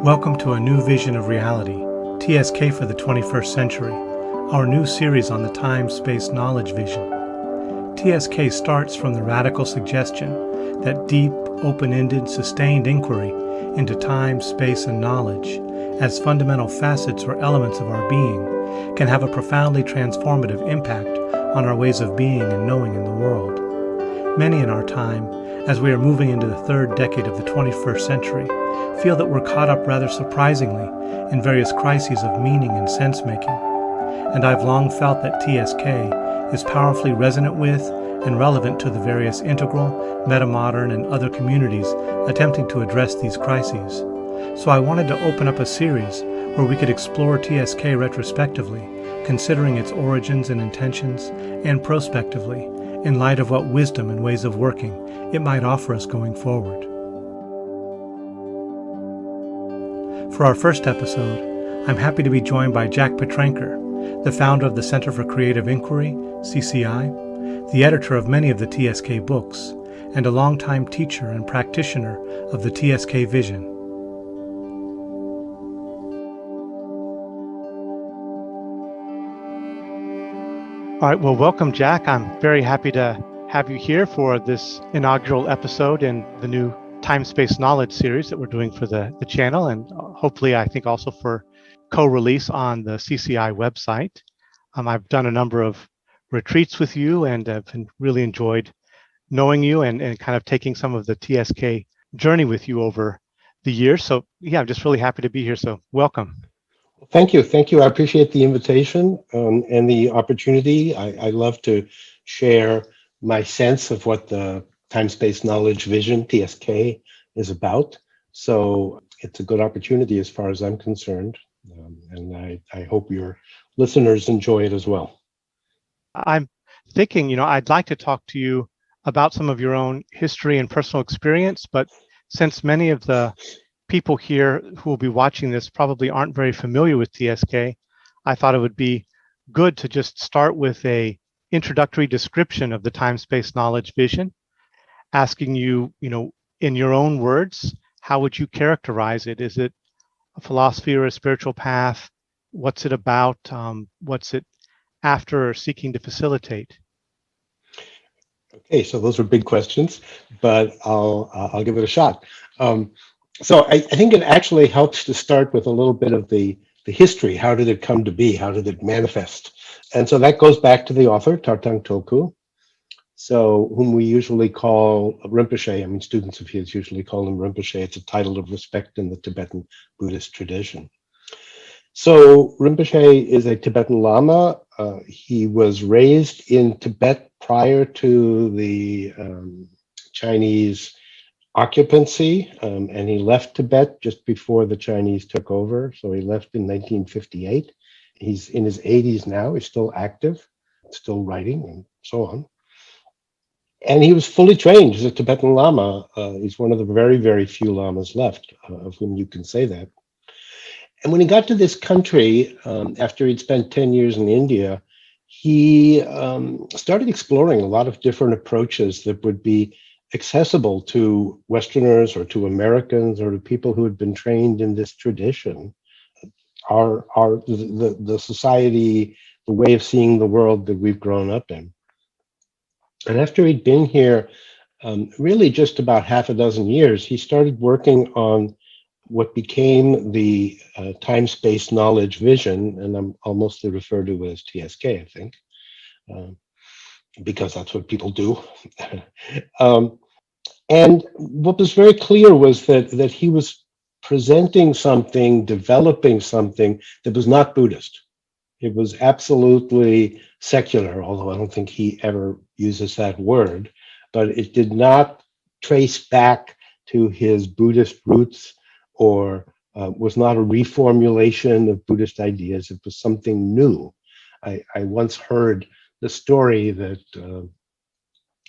Welcome to a new vision of reality, TSK for the 21st century, our new series on the time-space knowledge vision. TSK starts from the radical suggestion that deep, open-ended, sustained inquiry into time, space, and knowledge, as fundamental facets or elements of our being, can have a profoundly transformative impact on our ways of being and knowing in the world. Many in our time, as we are moving into the third decade of the 21st century, feel that we're caught up rather surprisingly in various crises of meaning and sense-making. And I've long felt that TSK is powerfully resonant with and relevant to the various integral, metamodern, and other communities attempting to address these crises. So I wanted to open up a series where we could explore TSK retrospectively, considering its origins and intentions, and prospectively, in light of what wisdom and ways of working it might offer us going forward. For our first episode, I'm happy to be joined by Jack Petranker, the founder of the Center for Creative Inquiry, CCI, the editor of many of the TSK books, and a longtime teacher and practitioner of the TSK vision. All right, well, welcome, Jack. I'm very happy to have you here for this inaugural episode in the new Time-Space Knowledge series that we're doing for the channel, and hopefully, I think, also for co-release on the CCI website. I've done a number of retreats with you, and I've really enjoyed knowing you and kind of taking some of the TSK journey with you over the years. So, yeah, I'm just really happy to be here, so welcome. Thank you. I appreciate the invitation and the opportunity. I love to share my sense of what the time-space knowledge vision, TSK, is about. So it's a good opportunity as far as I'm concerned. And I hope your listeners enjoy it as well. I'm thinking, I'd like to talk to you about some of your own history and personal experience, but since many of the people here who will be watching this probably aren't very familiar with TSK, I thought it would be good to just start with a introductory description of the time-space knowledge vision, asking you, in your own words, how would you characterize it? Is it a philosophy or a spiritual path? What's it about? What's it after or seeking to facilitate? Okay, so those are big questions, but I'll give it a shot. So I think it actually helps to start with a little bit of the history. How did it come to be? How did it manifest? And so that goes back to the author, Tarthang Tulku, so whom we usually call Rinpoche. I mean, students of his usually call him Rinpoche. It's a title of respect in the Tibetan Buddhist tradition. So Rinpoche is a Tibetan lama. He was raised in Tibet prior to the Chinese occupancy, and he left Tibet just before the Chinese took over. So he left in 1958. He's in his 80s now. He's still active, still writing, and so on. And he was fully trained as a Tibetan lama. He's one of the very, very few lamas left of whom you can say that. And when he got to this country, after he'd spent 10 years in India, he started exploring a lot of different approaches that would be accessible to Westerners or to Americans or to people who had been trained in this tradition. The society, the way of seeing the world that we've grown up in. And after he'd been here really just about half a dozen years, he started working on what became the time-space knowledge vision, and I'll mostly refer to it as TSK, I think, because that's what people do. And what was very clear was that he was presenting something, developing something that was not Buddhist. It was absolutely secular, although I don't think he ever uses that word, but it did not trace back to his Buddhist roots or was not a reformulation of Buddhist ideas. It was something new. I once heard the story that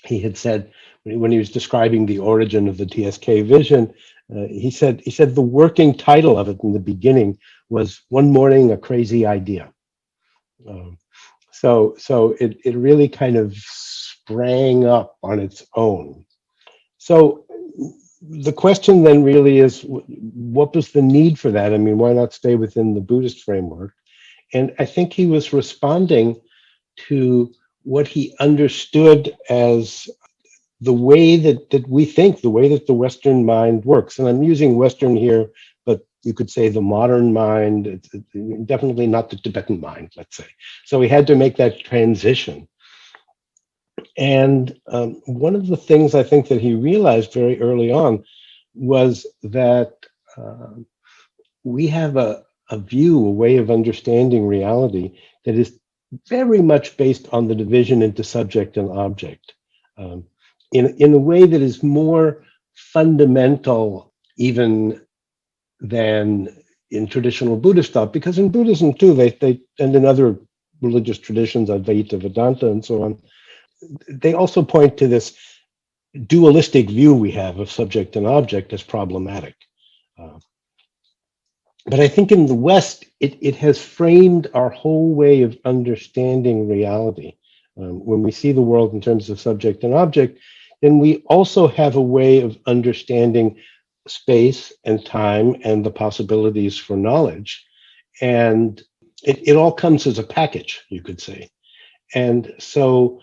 he had said when he was describing the origin of the TSK vision. He said the working title of it in the beginning was "One Morning, a Crazy Idea." So it really kind of sprang up on its own. So the question then really is, what was the need for that? I mean, why not stay within the Buddhist framework? And I think he was responding to what he understood as the way that we think, the way that the Western mind works. And I'm using Western here, but you could say the modern mind. It's definitely not the Tibetan mind, let's say. So he had to make that transition. And one of the things I think that he realized very early on was that we have a view, a way of understanding reality that is very much based on the division into subject and object, in a way that is more fundamental even than in traditional Buddhist thought. Because in Buddhism too, they and in other religious traditions, Advaita, Vedanta, and so on, they also point to this dualistic view we have of subject and object as problematic. But I think in the West, it has framed our whole way of understanding reality. When we see the world in terms of subject and object, then we also have a way of understanding space and time and the possibilities for knowledge. And it all comes as a package, you could say. And so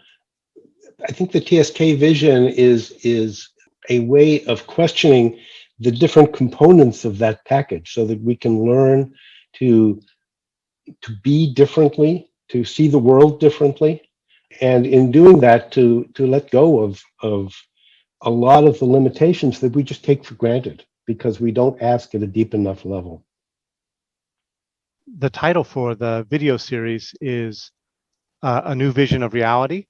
I think the TSK vision is a way of questioning the different components of that package so that we can learn to be differently, to see the world differently, and in doing that to let go of a lot of the limitations that we just take for granted because we don't ask at a deep enough level. The title for the video series is A New Vision of Reality,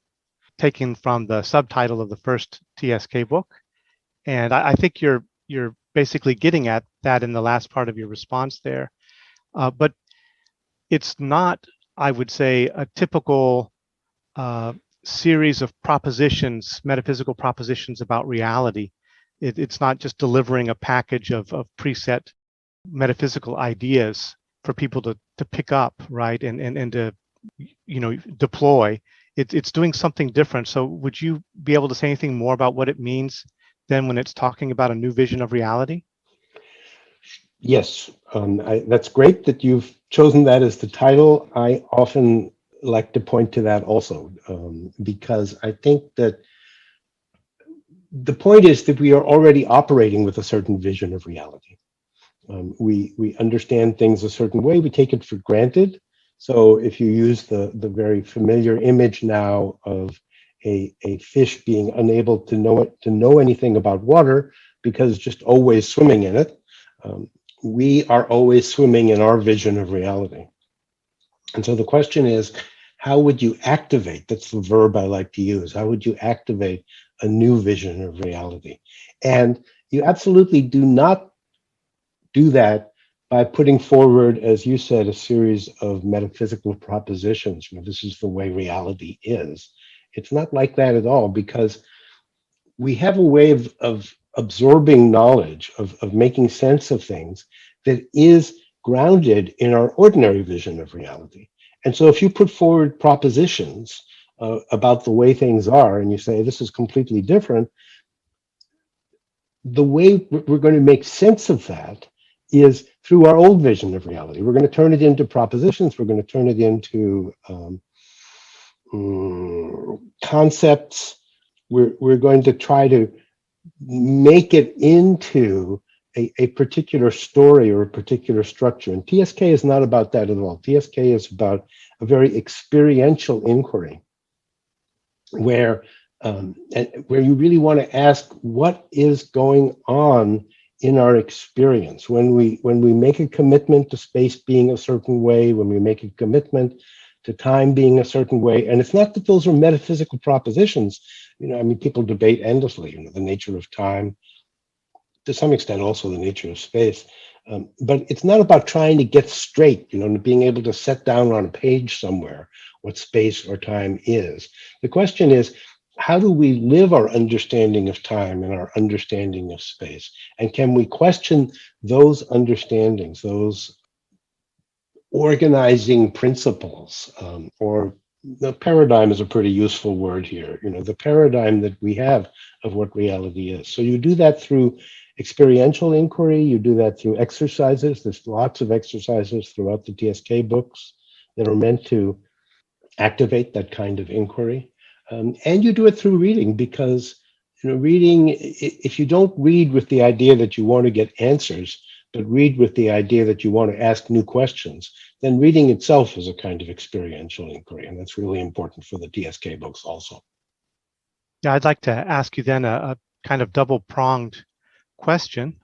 taken from the subtitle of the first TSK book. And I think you're basically getting at that in the last part of your response there. But it's not, I would say, a typical series of propositions, metaphysical propositions about reality. It's not just delivering a package of preset metaphysical ideas for people to pick up, right, and to deploy. It's doing something different. So would you be able to say anything more about what it means then when it's talking about a new vision of reality? Yes, that's great that you've chosen that as the title. I often like to point to that also, because I think that the point is that we are already operating with a certain vision of reality. We understand things a certain way, we take it for granted. So if you use the very familiar image now of a fish being unable to know anything about water because just always swimming in it, we are always swimming in our vision of reality. And so the question is, how would you activate? That's the verb I like to use. How would you activate a new vision of reality? And you absolutely do not do that by putting forward, as you said, a series of metaphysical propositions. This is the way reality is. It's not like that at all, because we have a way of absorbing knowledge, of making sense of things that is grounded in our ordinary vision of reality. And so if you put forward propositions about the way things are, and you say, this is completely different, the way we're going to make sense of that is through our old vision of reality. We're going to turn it into propositions. We're going to turn it into concepts. We're going to try to make it into a particular story or a particular structure. And TSK is not about that at all. TSK is about a very experiential inquiry where you really want to ask what is going on in our experience when we make a commitment to space being a certain way, when we make a commitment to time being a certain way. And it's not that those are metaphysical propositions. People debate endlessly, the nature of time, to some extent also the nature of space. But it's not about trying to get straight, being able to set down on a page somewhere what space or time is. The question is, how do we live our understanding of time and our understanding of space? And can we question those understandings, those organizing principles, or the paradigm is a pretty useful word here. The paradigm that we have of what reality is. So you do that through experiential inquiry. You do that through exercises. There's lots of exercises throughout the TSK books that are meant to activate that kind of inquiry. And you do it through reading, because reading, if you don't read with the idea that you want to get answers, but read with the idea that you want to ask new questions, then reading itself is a kind of experiential inquiry. And that's really important for the TSK books also. Yeah, I'd like to ask you then a kind of double-pronged question.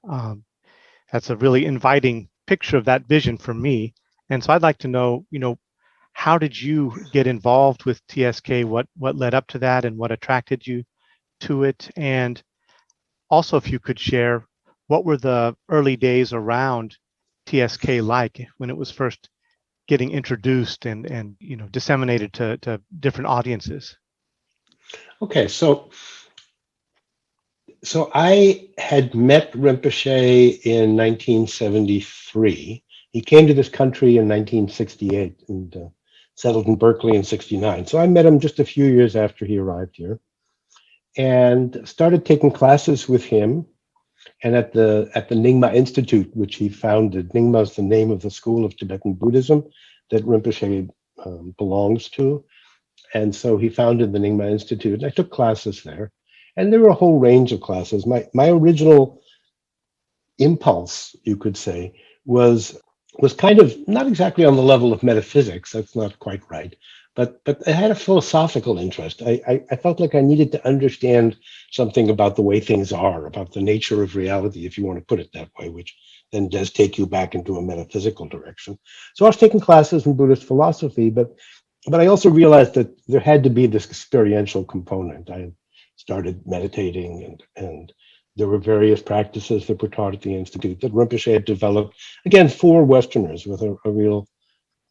That's a really inviting picture of that vision for me. And so I'd like to know, how did you get involved with TSK? What led up to that, and what attracted you to it? And also, if you could share, what were the early days around TSK like when it was first getting introduced and disseminated to different audiences? Okay, so I had met Rinpoche in 1973. He came to this country in 1968 and settled in Berkeley in 69. So I met him just a few years after he arrived here and started taking classes with him. And at the Nyingma Institute, which he founded. Nyingma is the name of the school of Tibetan Buddhism that Rinpoche belongs to. And so he founded the Nyingma Institute. And I took classes there. And there were a whole range of classes. My original impulse, you could say, was kind of not exactly on the level of metaphysics. That's not quite right. But I had a philosophical interest. I felt like I needed to understand something about the way things are, about the nature of reality, if you want to put it that way, which then does take you back into a metaphysical direction. So I was taking classes in Buddhist philosophy, but I also realized that there had to be this experiential component. I had started meditating, and there were various practices that were taught at the Institute that Rinpoche had developed, again, for Westerners, with a real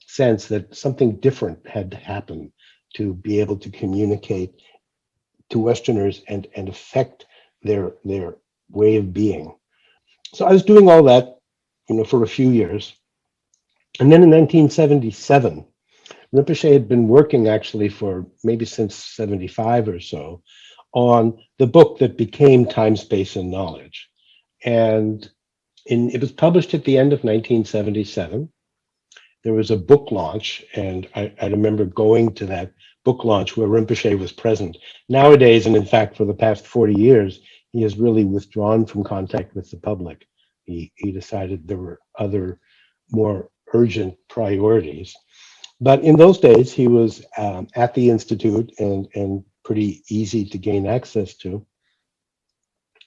sense that something different had to happen to be able to communicate to Westerners and affect their way of being. So I was doing all that, for a few years. And then in 1977, Rinpoche had been working actually for maybe since 75 or so on the book that became Time, Space, and Knowledge. And it was published at the end of 1977. There was a book launch, and I remember going to that book launch where Rinpoche was present. Nowadays, and in fact for the past 40 years, he has really withdrawn from contact with the public. He decided there were other more urgent priorities. But in those days, he was at the Institute and pretty easy to gain access to.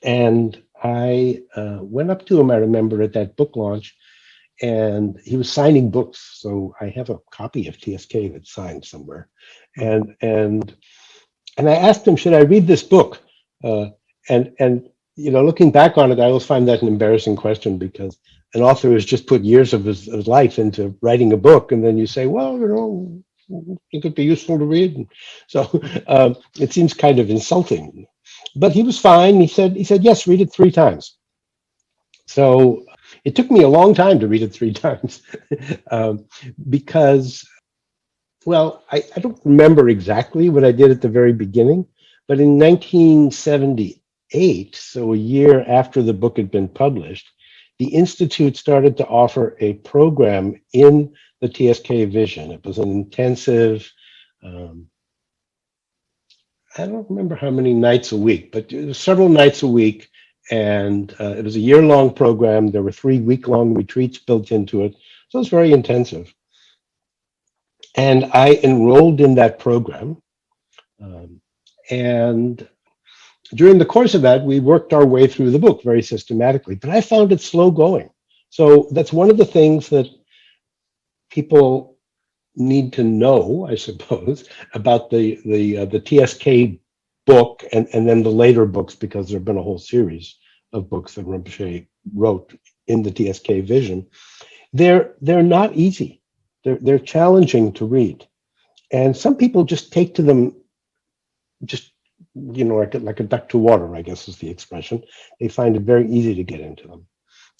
And I went up to him, I remember, at that book launch, and he was signing books. So I have a copy of TSK that's signed somewhere. And I asked him, should I read this book? And looking back on it, I always find that an embarrassing question, because an author has just put years of his life into writing a book, and then you say, well, it could be useful to read. So it seems kind of insulting. But he was fine. He said, yes, read it 3 times. So it took me a long time to read it 3 times because, well, I don't remember exactly what I did at the very beginning, but in 1978, so a year after the book had been published, the Institute started to offer a program in the TSK vision. It was an intensive, I don't remember how many nights a week, but it was several nights a week. And it was a year-long program. There were 3 week-long retreats built into it. So it was very intensive. And I enrolled in that program. And during the course of that, we worked our way through the book very systematically, but I found it slow going. So that's one of the things that people need to know, I suppose, about the TSK book and then the later books, because there have been a whole series of books that Rinpoche wrote in the TSK vision. They're not easy. They're challenging to read, and some people just take to them just like a duck to water, I guess is the expression. They find it very easy to get into them,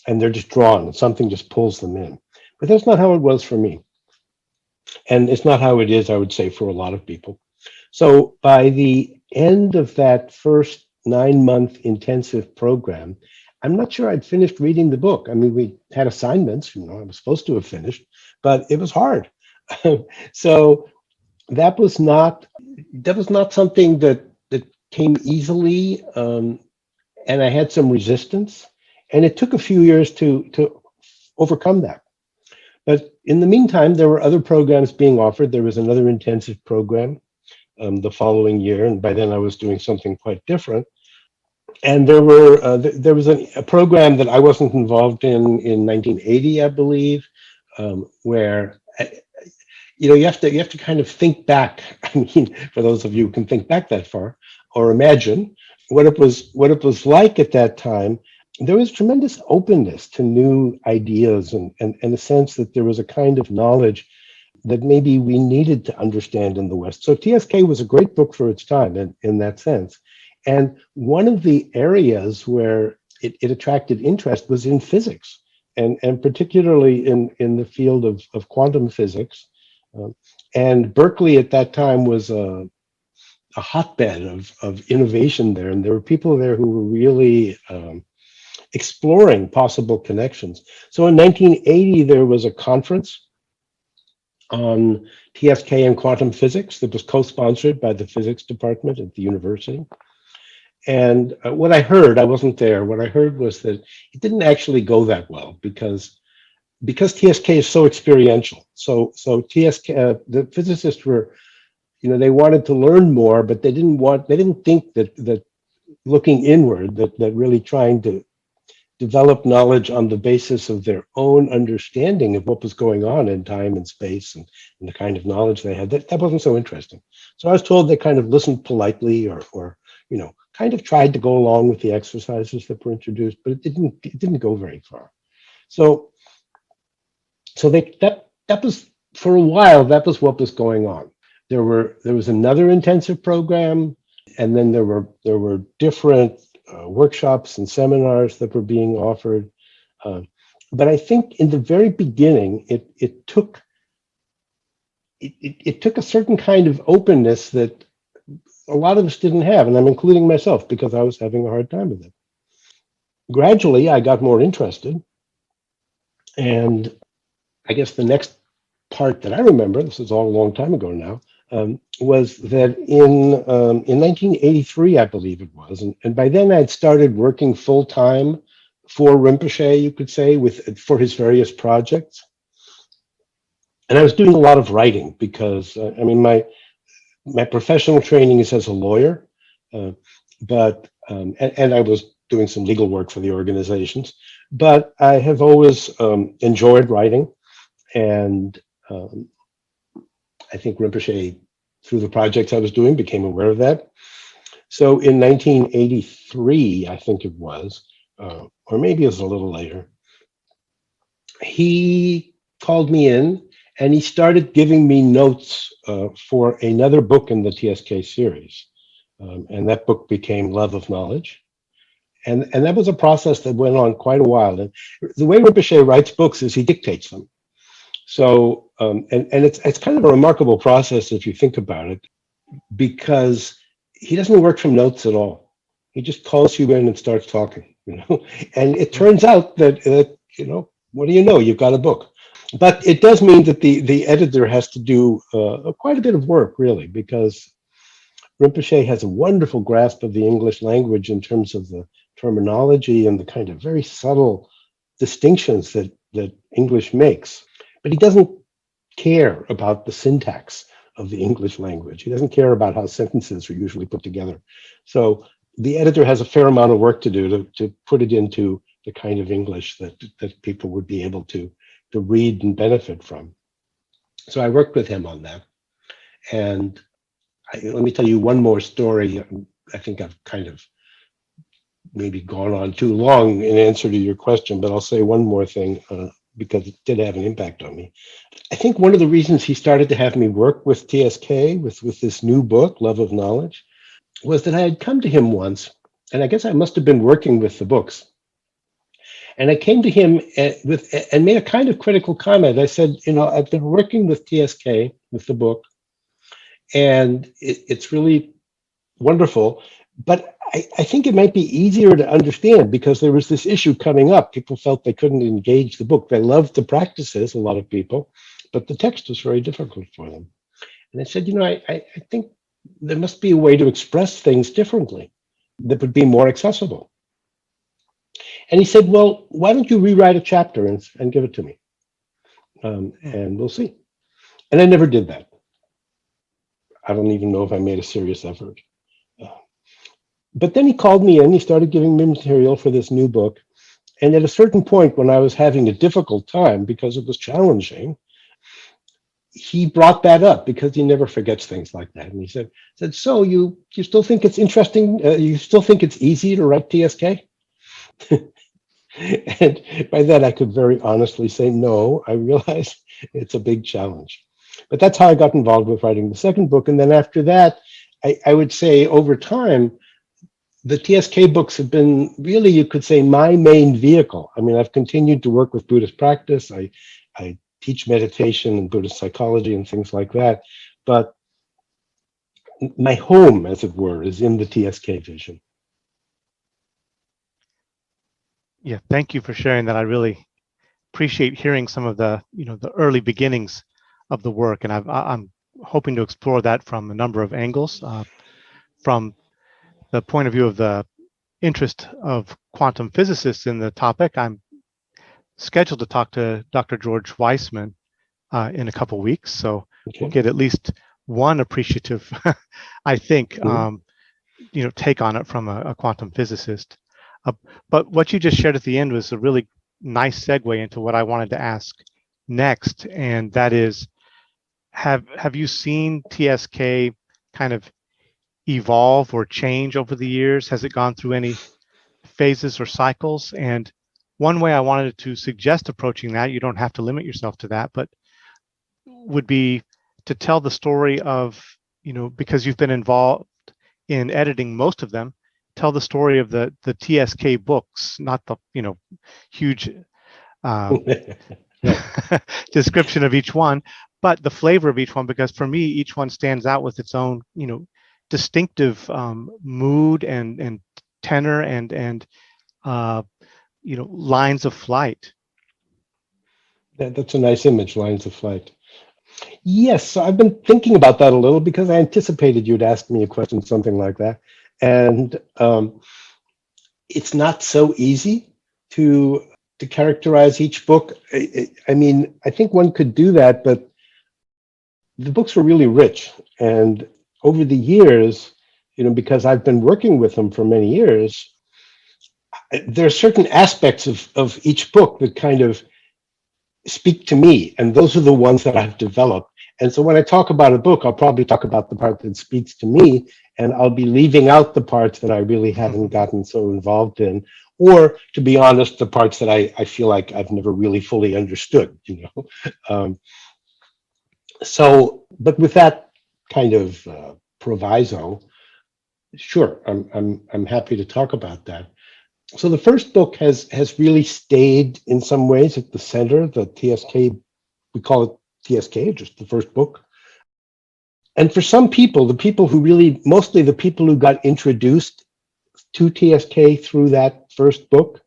and they're just drawn. Something just pulls them in. But that's not how it was for me. And it's not how it is, I would say, for a lot of people. So by the end of that first 9-month intensive program, I'm not sure I'd finished reading the book. I mean, we had assignments, I was supposed to have finished, but it was hard. So that was not something that came easily, and I had some resistance, and it took a few years to overcome that. But in the meantime, there were other programs being offered. There was another intensive program the following year, and by then I was doing something quite different. And there was a program that I wasn't involved in 1980, I believe, where you have to kind of think back. I mean, for those of you who can think back that far, or imagine what it was like at that time. There was tremendous openness to new ideas, and a sense that there was a kind of knowledge that maybe we needed to understand in the West. So TSK was a great book for its time in that sense. And one of the areas where it attracted interest was in physics, and particularly in the field of quantum physics. And Berkeley at that time was a hotbed of innovation there. And there were people there who were really exploring possible connections. So in 1980, there was a conference on TSK and quantum physics that was co-sponsored by the physics department at the university. And what I heard, I wasn't there, what I heard was that it didn't actually go that well because TSK is so experiential. So TSK, the physicists were, they wanted to learn more, but they didn't think that looking inward, that really trying to develop knowledge on the basis of their own understanding of what was going on in time and space and the kind of knowledge they had, that wasn't so interesting. So I was told they kind of listened politely or kind of tried to go along with the exercises that were introduced, but it didn't go very far. So that was, for a while, that was what was going on. There was another intensive program, and then there were different workshops and seminars that were being offered. But I think in the very beginning, it took a certain kind of openness that a lot of us didn't have, and I'm including myself because I was having a hard time with it. Gradually, I got more interested, and I guess the next part that I remember, this is all a long time ago now, was that in 1983, I believe it was, and by then I'd started working full time for Rinpoche, you could say, for his various projects, and I was doing a lot of writing because my professional training is as a lawyer, but I was doing some legal work for the organizations, but I have always enjoyed writing, and I think Rinpoche, through the projects I was doing, became aware of that. So in 1983, I think it was, or maybe it was a little later, he called me in and he started giving me notes for another book in the TSK series. And that book became Love of Knowledge. And that was a process that went on quite a while. And the way Rinpoche writes books is he dictates them. So, and it's kind of a remarkable process if you think about it, because he doesn't work from notes at all. He just calls you in and starts talking, and it turns out that, what do you know? You've got a book. But it does mean that the editor has to do quite a bit of work, really, because Rinpoche has a wonderful grasp of the English language in terms of the terminology and the kind of very subtle distinctions that English makes. But he doesn't care about the syntax of the English language. He doesn't care about how sentences are usually put together. So the editor has a fair amount of work to do to put it into the kind of English that people would be able to read and benefit from. So I worked with him on that. And let me tell you one more story. I think I've kind of maybe gone on too long in answer to your question, but I'll say one more thing because it did have an impact on me. I think one of the reasons he started to have me work with TSK, with this new book, Love of Knowledge, was that I had come to him once, and I guess I must have been working with the books. And I came to him and made a kind of critical comment. I said, I've been working with TSK with the book, and it's really wonderful, but I think it might be easier to understand because there was this issue coming up. People felt they couldn't engage the book. They loved the practices, a lot of people, but the text was very difficult for them. And I said, I think there must be a way to express things differently that would be more accessible. And he said, well, why don't you rewrite a chapter and give it to me? And we'll see. And I never did that. I don't even know if I made a serious effort. But then he called me in, he started giving me material for this new book. And at a certain point when I was having a difficult time because it was challenging, he brought that up because he never forgets things like that. And he said, so you still think it's interesting? You still think it's easy to write TSK? And by that, I could very honestly say, no, I realize it's a big challenge. But that's how I got involved with writing the second book. And then after that, I would say over time, the TSK books have been really, you could say, my main vehicle. I mean, I've continued to work with Buddhist practice. I teach meditation and Buddhist psychology and things like that. But my home, as it were, is in the TSK vision. Yeah, thank you for sharing that. I really appreciate hearing some of the, the early beginnings of the work, and I'm hoping to explore that from a number of angles. From the point of view of the interest of quantum physicists in the topic, I'm scheduled to talk to Dr. George Weissman in a couple weeks, so we'll get at least one appreciative, I think, take on it from a quantum physicist. But what you just shared at the end was a really nice segue into what I wanted to ask next, and that is, have you seen TSK kind of evolve or change over the years? Has it gone through any phases or cycles? And one way I wanted to suggest approaching that, you don't have to limit yourself to that, but would be to tell the story of, because you've been involved in editing most of them, tell the story of the TSK books, not the huge description of each one, but the flavor of each one, because for me each one stands out with its own distinctive mood and tenor and lines of flight. That's a nice image, lines of flight. Yes, so I've been thinking about that a little because I anticipated you'd ask me a question, something like that. And it's not so easy to characterize each book. I mean, I think one could do that, but the books were really rich. And over the years, because I've been working with them for many years, there are certain aspects of each book that kind of speak to me, and those are the ones that I've developed. And so when I talk about a book, I'll probably talk about the part that speaks to me, and I'll be leaving out the parts that I really haven't gotten so involved in, or to be honest, the parts that I feel like I've never really fully understood, So, but with that kind of proviso, sure, I'm happy to talk about that. So the first book has really stayed in some ways at the center, the TSK, we call it TSK, just the first book. And for some people, the people who really, mostly the people who got introduced to TSK through that first book,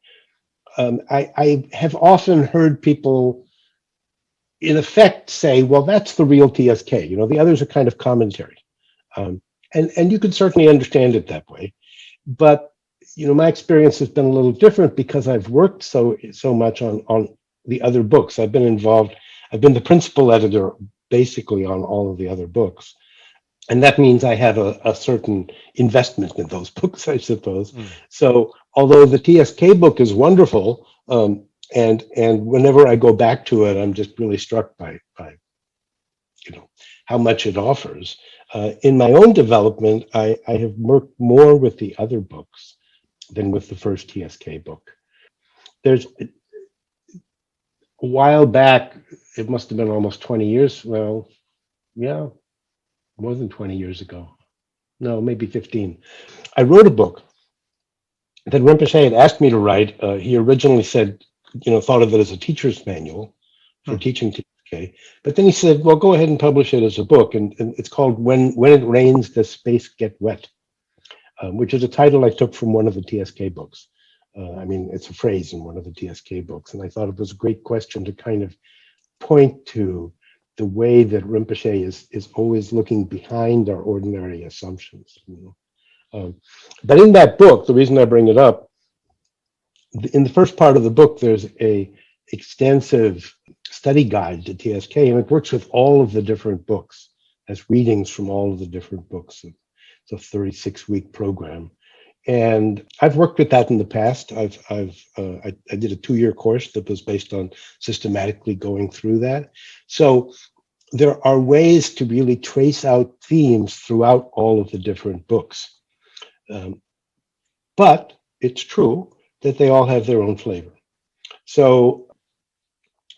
I have often heard people in effect say, well, that's the real TSK. The others are kind of commentary. And you could certainly understand it that way. But my experience has been a little different because I've worked so much on the other books. I've been involved. I've been the principal editor basically on all of the other books, and that means I have a certain investment in those books, I suppose. So although the TSK book is wonderful, and whenever I go back to it, I'm just really struck by how much it offers. In my own development, I have worked more with the other books than with the first TSK book. There's a while back, it must have been almost 20 years. Well, yeah, more than 20 years ago. No, maybe 15. I wrote a book that Rinpoche had asked me to write. He originally said, thought of it as a teacher's manual for teaching TSK. But then he said, well, go ahead and publish it as a book. And it's called When It Rains, Does Space Get Wet? Which is a title I took from one of the TSK books. It's a phrase in one of the TSK books. And I thought it was a great question to kind of point to the way that Rinpoche is always looking behind our ordinary assumptions. But in that book, the reason I bring it up, in the first part of the book, there's a extensive study guide to TSK, and it works with all of the different books as readings from all of the different books. It's a 36-week program, and I've worked with that in the past. I did a 2-year course that was based on systematically going through that. So there are ways to really trace out themes throughout all of the different books. But it's true that they all have their own flavor. So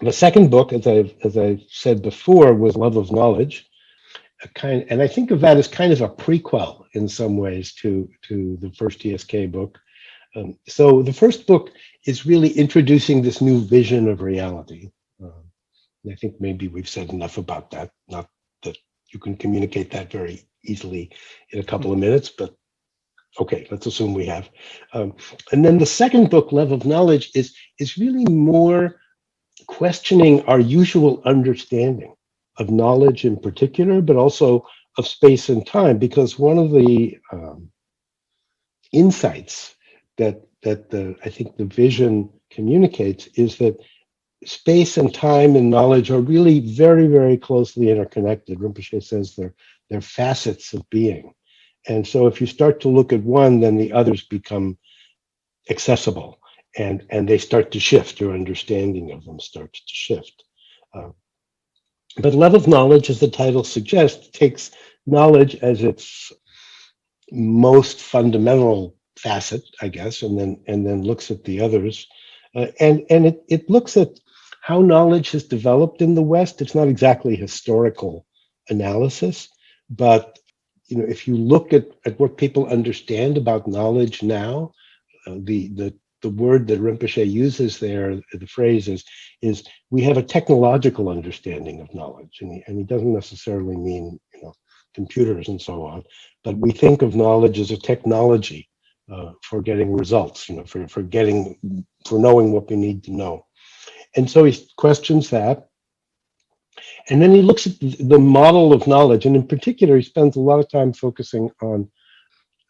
the second book, as I said before, was Love of Knowledge, and I think of that as kind of a prequel in some ways to the first TSK book. So the first book is really introducing this new vision of reality. And I think maybe we've said enough about that. Not that you can communicate that very easily in a couple of minutes, but okay, let's assume we have. And then the second book, Love of Knowledge, is really more questioning our usual understanding of knowledge in particular, but also of space and time, because one of the insights that I think the vision communicates is that space and time and knowledge are really very, very closely interconnected. Rinpoche says they're facets of being. And so if you start to look at one, then the others become accessible, and they start to shift. Your understanding of them starts to shift. But Love of Knowledge, as the title suggests, takes knowledge as its most fundamental facet, I guess, and then looks at the others. And it looks at how knowledge has developed in the West. It's not exactly historical analysis, but if you look at what people understand about knowledge now, the word that Rinpoche uses there, the phrase is we have a technological understanding of knowledge, and he doesn't necessarily mean computers and so on, but we think of knowledge as a technology for getting results, for knowing what we need to know. And so he questions that. And then he looks at the model of knowledge, and in particular, he spends a lot of time focusing on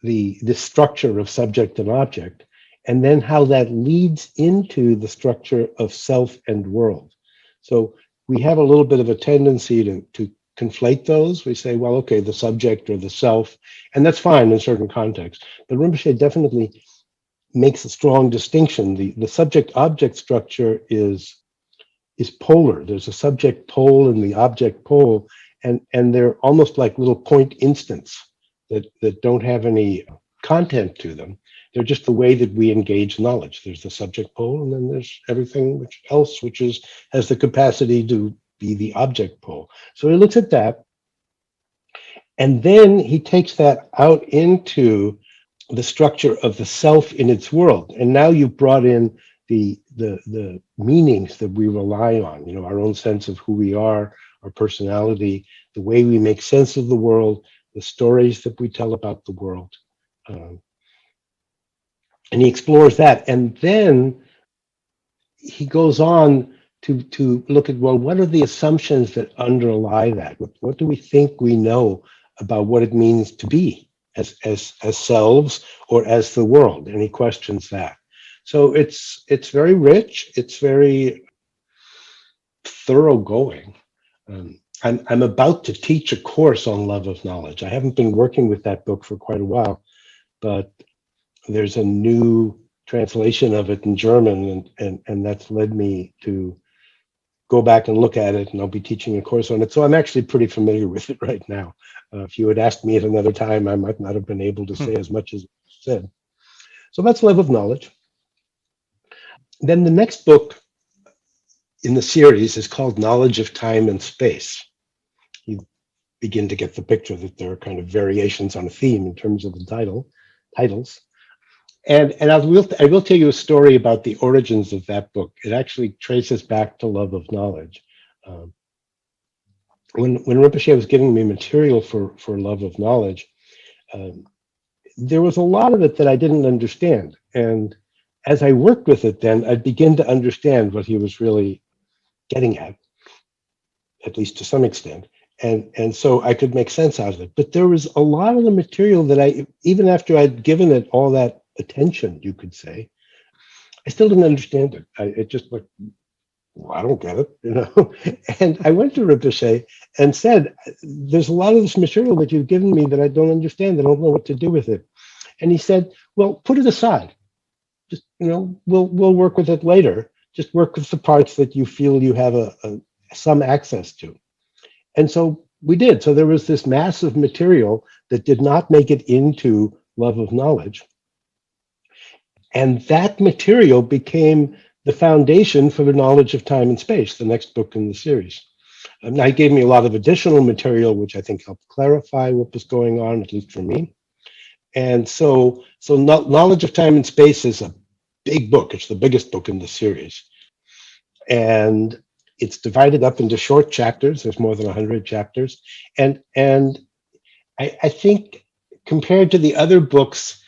the structure of subject and object, and then how that leads into the structure of self and world. So we have a little bit of a tendency to conflate those. We say, well, okay, the subject or the self, and that's fine in certain contexts. But Rinpoche definitely makes a strong distinction. The subject-object structure is polar. There's a subject pole and the object pole, and they're almost like little point instants that don't have any content to them. They're just the way that we engage knowledge. There's the subject pole, and then there's everything else which has the capacity to be the object pole. So he looks at that, and then he takes that out into the structure of the self in its world. And now you've brought in the meanings that we rely on, our own sense of who we are, our personality, the way we make sense of the world, the stories that we tell about the world. And he explores that. And then he goes on to look at, well, what are the assumptions that underlie that? What do we think we know about what it means to be as selves or as the world? And he questions that. So it's very rich. It's very thoroughgoing. I'm about to teach a course on Love of Knowledge. I haven't been working with that book for quite a while, but there's a new translation of it in German, and that's led me to go back and look at it, and I'll be teaching a course on it. So I'm actually pretty familiar with it right now. If you had asked me at another time, I might not have been able to say as much as you said. So that's Love of Knowledge. Then the next book in the series is called Knowledge of Time and Space. You begin to get the picture that there are kind of variations on a theme in terms of the titles. I will tell you a story about the origins of that book. It actually traces back to love of knowledge. Um, when Rinpoche was giving me material for love of knowledge, um, there was a lot of it that I didn't understand. And as I worked with it, then I'd begin to understand what he was really getting at least to some extent. And so I could make sense out of it. But there was a lot of the material that even after I'd given it all that attention, you could say, I still didn't understand it. It just like, well, I don't get it, you know. And I went to Rinpoche and said, "There's a lot of this material that you've given me that I don't understand. I don't know what to do with it." And he said, "Well, put it aside. Just we'll work with it later. Just work with the parts that you feel you have some access to." And so we did. So there was this massive material that did not make it into love of knowledge. And that material became the foundation for the knowledge of time and space, the next book in the series. Now, he gave me a lot of additional material, which I think helped clarify what was going on, at least for me. And so knowledge of time and space is a big book. It's the biggest book in the series. And it's divided up into short chapters. There's more than 100 chapters. And I think compared to the other books,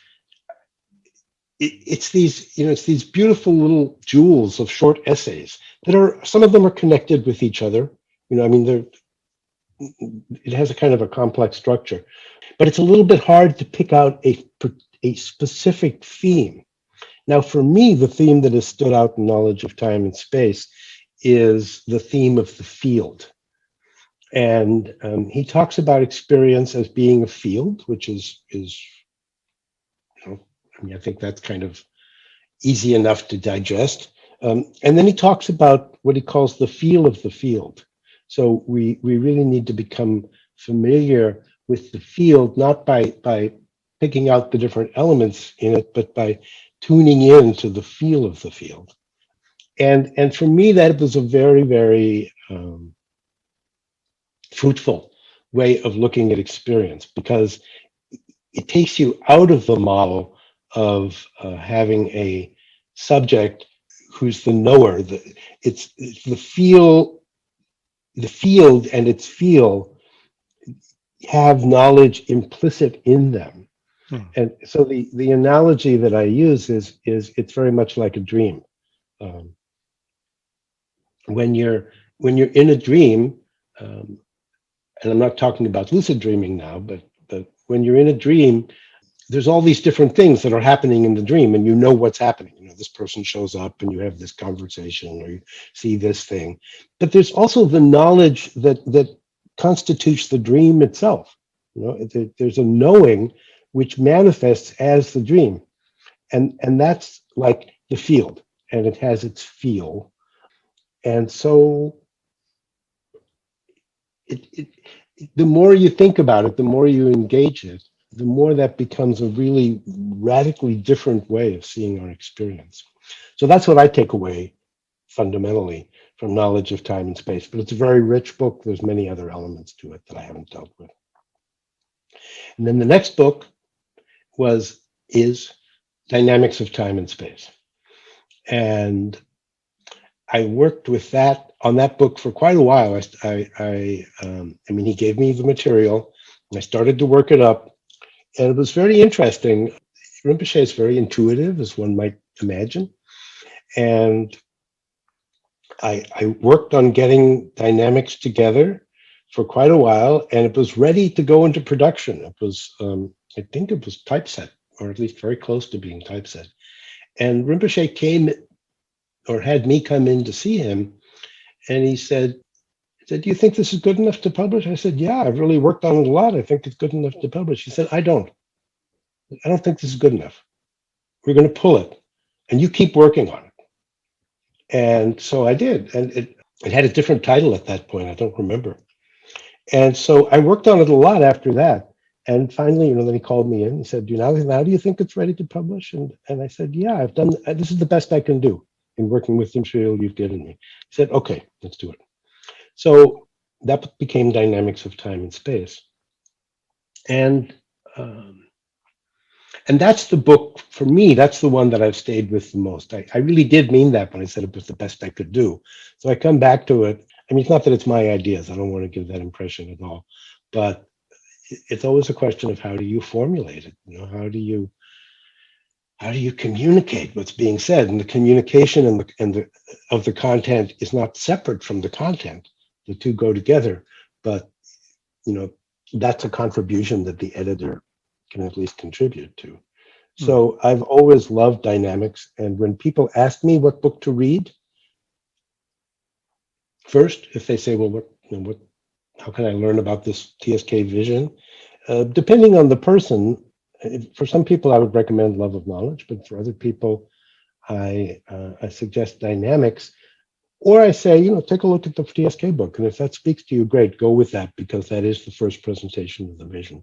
it's these beautiful little jewels of short essays that some of them are connected with each other. I mean, it has a kind of a complex structure, but it's a little bit hard to pick out a specific theme. Now, for me, the theme that has stood out in knowledge of time and space is the theme of the field. And he talks about experience as being a field, which is I think that's kind of easy enough to digest. And then he talks about what he calls the feel of the field. So we really need to become familiar with the field, not by picking out the different elements in it, but by tuning in to the feel of the field. And for me, that was a very, very fruitful way of looking at experience, because it takes you out of the model of having a subject who's the knower. It's the field and its feel have knowledge implicit in them. And so the analogy that I use is it's very much like a dream. When you're in a dream, and I'm not talking about lucid dreaming now, but when you're in a dream, there's all these different things that are happening in the dream, and you know what's happening. This person shows up and you have this conversation, or you see this thing. But there's also the knowledge that constitutes the dream itself. There's a knowing which manifests as the dream. And that's like the field, and it has its feel. And so the more you think about it, the more you engage it, the more that becomes a really radically different way of seeing our experience. So that's what I take away fundamentally from knowledge of time and space. But it's a very rich book. There's many other elements to it that I haven't dealt with. And then the next book is Dynamics of Time and Space. And I worked with on that book for quite a while. I mean, he gave me the material, and I started to work it up. And it was very interesting. Rinpoche is very intuitive, as one might imagine. And I worked on getting dynamics together for quite a while, and it was ready to go into production. It was, I think it was typeset, or at least very close to being typeset. And Rinpoche came, or had me come in to see him, and he said, "Do you think this is good enough to publish?" I said, "Yeah, I've really worked on it a lot. I think it's good enough to publish." He said, I don't think this is good enough. We're going to pull it, and you keep working on it." And so I did. And it had a different title at that point. I don't remember. And so I worked on it a lot after that. And finally, then he called me in. He said, now do you think it's ready to publish? And I said, yeah, I've done, this is the best I can do in working with the material you've given me. He said, okay, let's do it. So that became Dynamics of Time and Space. And And that's the book, for me, that's the one that I've stayed with the most. I really did mean that when I said it was the best I could do. So I come back to it. I mean, it's not that it's my ideas. I don't want to give that impression at all. But it's always a question of how do you formulate it? You know, how do you communicate what's being said? And the communication and the of the content is not separate from the content. The two go together. But you know, that's a contribution that the editor can at least contribute to. So I've always loved dynamics. And when people ask me what book to read, first, if they say, well, how can I learn about this TSK vision? Depending on the person, for some people, I would recommend Love of Knowledge, but for other people, I suggest dynamics. Or I say, you know, take a look at the TSK book. And if that speaks to you, great, go with that, because that is the first presentation of the vision.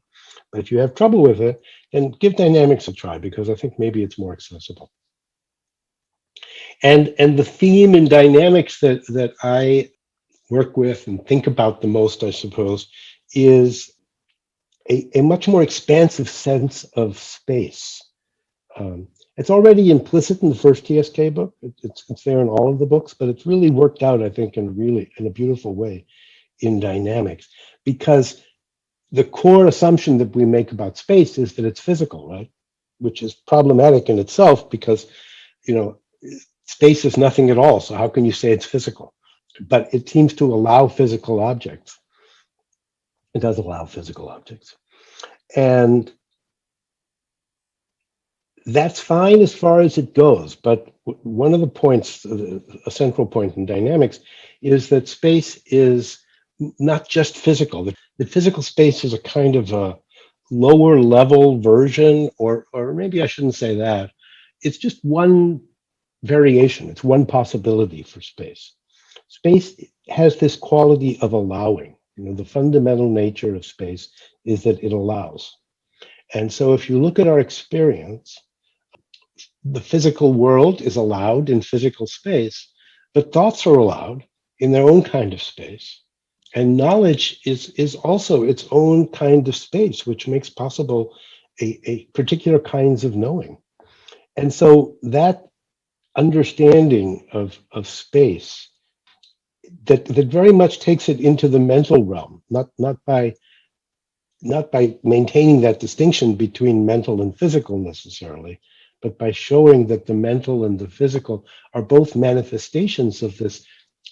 But if you have trouble with it, then give dynamics a try, because I think maybe it's more accessible. And the theme in dynamics that I work with and think about the most, I suppose, is a much more expansive sense of space. It's already implicit in the first TSK book. It's there in all of the books, but it's really worked out, I think, in a beautiful way in dynamics, because the core assumption that we make about space is that it's physical, right? Which is problematic in itself, because, you know, space is nothing at all. So how can you say it's physical? But it seems to allow physical objects. It does allow physical objects. And that's fine as far as it goes. But one of the points, a central point in dynamics, is that space is not just physical. The physical space is a kind of a lower level version, or maybe I shouldn't say that. It's just one variation. It's one possibility for space. Space has this quality of allowing. You know, the fundamental nature of space is that it allows. And so if you look at our experience, the physical world is allowed in physical space, but thoughts are allowed in their own kind of space. And knowledge is also its own kind of space, which makes possible a particular kinds of knowing. And so that understanding of space that very much takes it into the mental realm, not by maintaining that distinction between mental and physical necessarily, but by showing that the mental and the physical are both manifestations of this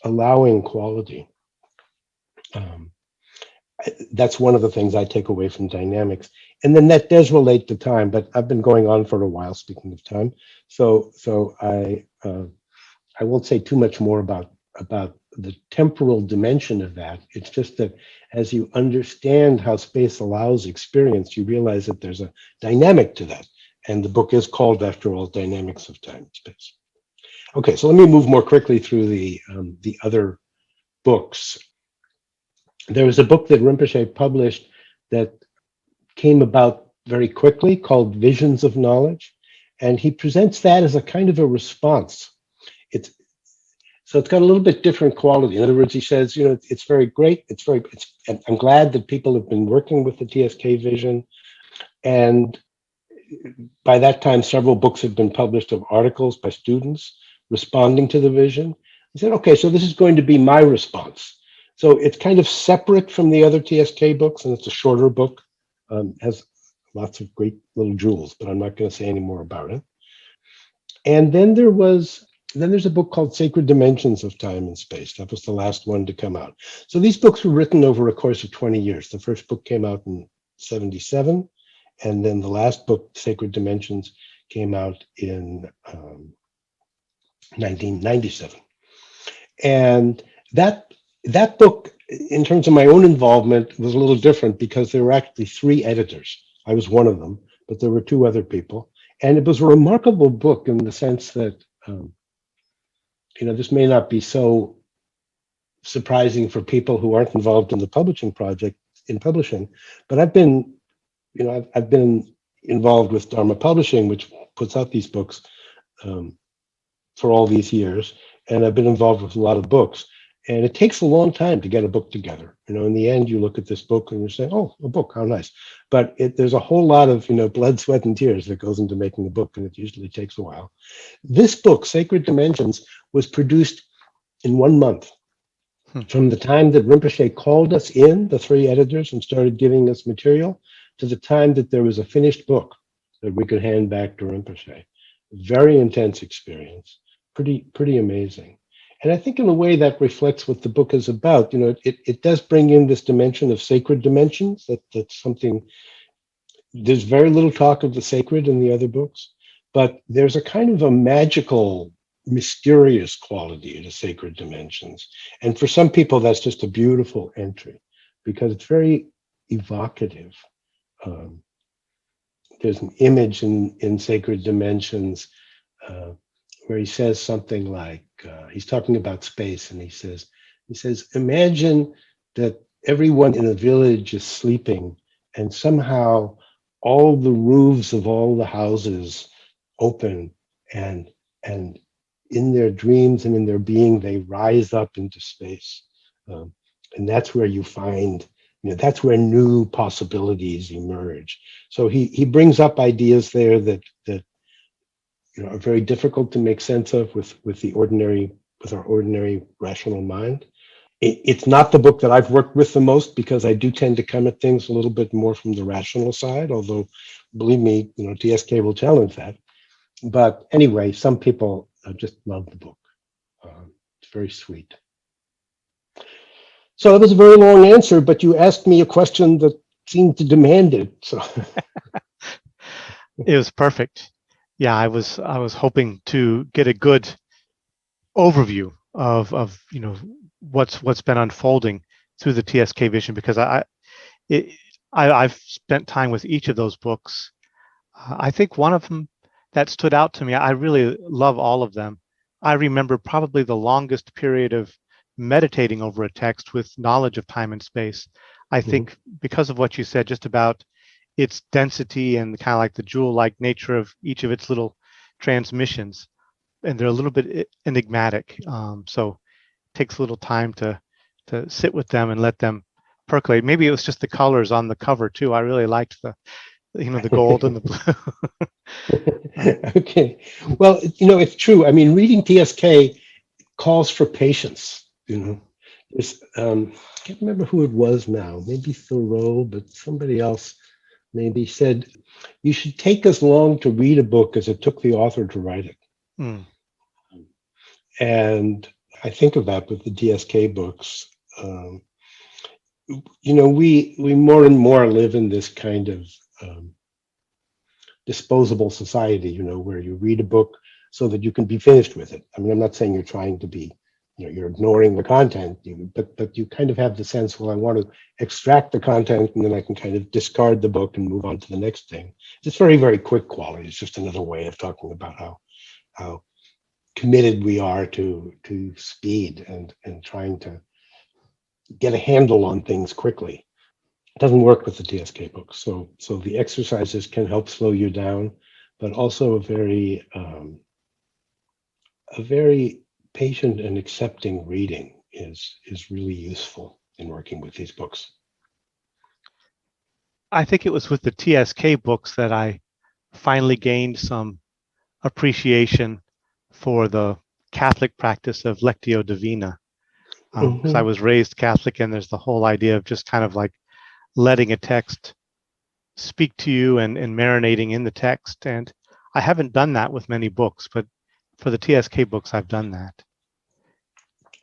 allowing quality. That's one of the things I take away from dynamics. And then that does relate to time, but I've been going on for a while, speaking of time. So I won't say too much more about the temporal dimension of that. It's just that as you understand how space allows experience, you realize that there's a dynamic to that. And the book is called, after all, Dynamics of Time and Space. Okay, so let me move more quickly through the other books. There was a book that Rinpoche published that came about very quickly called Visions of Knowledge. And he presents that as a kind of a response. So it's got a little bit different quality. In other words, he says, you know, it's very great. And I'm glad that people have been working with the TSK vision. And by that time, several books had been published of articles by students responding to the vision. He said, okay, so this is going to be my response. So it's kind of separate from the other TSK books, and it's a shorter book, has lots of great little jewels, but I'm not going to say any more about it. And then there's a book called Sacred Dimensions of Time and Space. That was the last one to come out. So these books were written over a course of 20 years. The first book came out in 1977, and then the last book, Sacred Dimensions, came out in 1997. And that book, in terms of my own involvement, was a little different because there were actually 3 editors. I was one of them, but there were 2 other people. And it was a remarkable book in the sense that, you know, this may not be so surprising for people who aren't involved in the publishing project in publishing, but I've been involved with Dharma Publishing, which puts out these books for all these years, and I've been involved with a lot of books. And it takes a long time to get a book together. In the end, you look at this book and you say, oh, a book, how nice. But there's a whole lot of, blood, sweat, and tears that goes into making a book, and it usually takes a while. This book, Sacred Dimensions, was produced in 1 month. From the time that Rinpoche called us in, the 3 editors, and started giving us material, to the time that there was a finished book that we could hand back to Rinpoche. Very intense experience, pretty amazing. And I think in a way that reflects what the book is about. It does bring in this dimension of sacred dimensions. That's something, there's very little talk of the sacred in the other books, but there's a kind of a magical, mysterious quality to sacred dimensions. And for some people, that's just a beautiful entry because it's very evocative. There's an image in Sacred Dimensions where he says something like, he's talking about space, and he says, imagine that everyone in a village is sleeping, and somehow all the roofs of all the houses open, and in their dreams and in their being, they rise up into space. And that's where you find, that's where new possibilities emerge. So he brings up ideas there that are very difficult to make sense of with our ordinary rational mind. It's not the book that I've worked with the most because I do tend to come at things a little bit more from the rational side, although believe me, TSK will challenge that. But anyway, some people just love the book. It's very sweet. So that was a very long answer, but you asked me a question that seemed to demand it. So it was perfect. Yeah, I was hoping to get a good overview of what's been unfolding through the TSK vision, because I've spent time with each of those books. I think one of them that stood out to me, I really love all of them. I remember probably the longest period of meditating over a text with knowledge of time and space. I think because of what you said just about its density and kind of like the jewel-like nature of each of its little transmissions, and they're a little bit enigmatic. So it takes a little time to sit with them and let them percolate. Maybe it was just the colors on the cover too. I really liked the gold and the blue. Okay. Well, it's true. I mean, reading TSK calls for patience. It's, I can't remember who it was now, maybe Thoreau, but somebody else maybe said, you should take as long to read a book as it took the author to write it. And I think of that with the TSK books. We more and more live in this kind of disposable society, where you read a book so that you can be finished with it. I mean, I'm not saying you're trying to be, you're ignoring the content, but you kind of have the sense, well, I want to extract the content and then I can kind of discard the book and move on to the next thing. It's very, very quick quality. It's just another way of talking about how committed we are to speed and trying to get a handle on things quickly. It doesn't work with the TSK books. So the exercises can help slow you down, but also a very patient and accepting reading is really useful in working with these books. I think it was with the TSK books that I finally gained some appreciation for the Catholic practice of Lectio Divina. Because I was raised Catholic, and there's the whole idea of just kind of like letting a text speak to you and marinating in the text. And I haven't done that with many books, but for the TSK books, I've done that.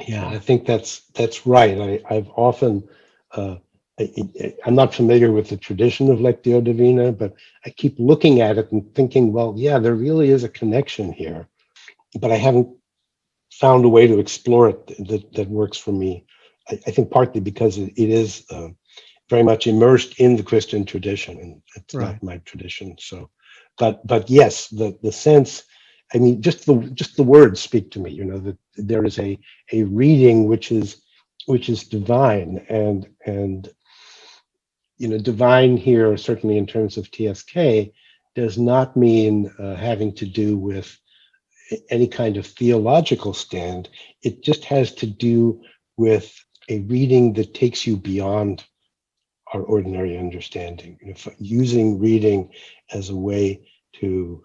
Yeah, I think that's right. I've often, I'm not familiar with the tradition of Lectio Divina, but I keep looking at it and thinking, well, yeah, there really is a connection here, but I haven't found a way to explore it that works for me. I think partly because it is very much immersed in the Christian tradition, and it's not my tradition. So, but yes, the sense. I mean, just the words speak to me. That there is a reading which is divine, and divine here, certainly in terms of TSK, does not mean having to do with any kind of theological stand. It just has to do with a reading that takes you beyond our ordinary understanding, using reading as a way to,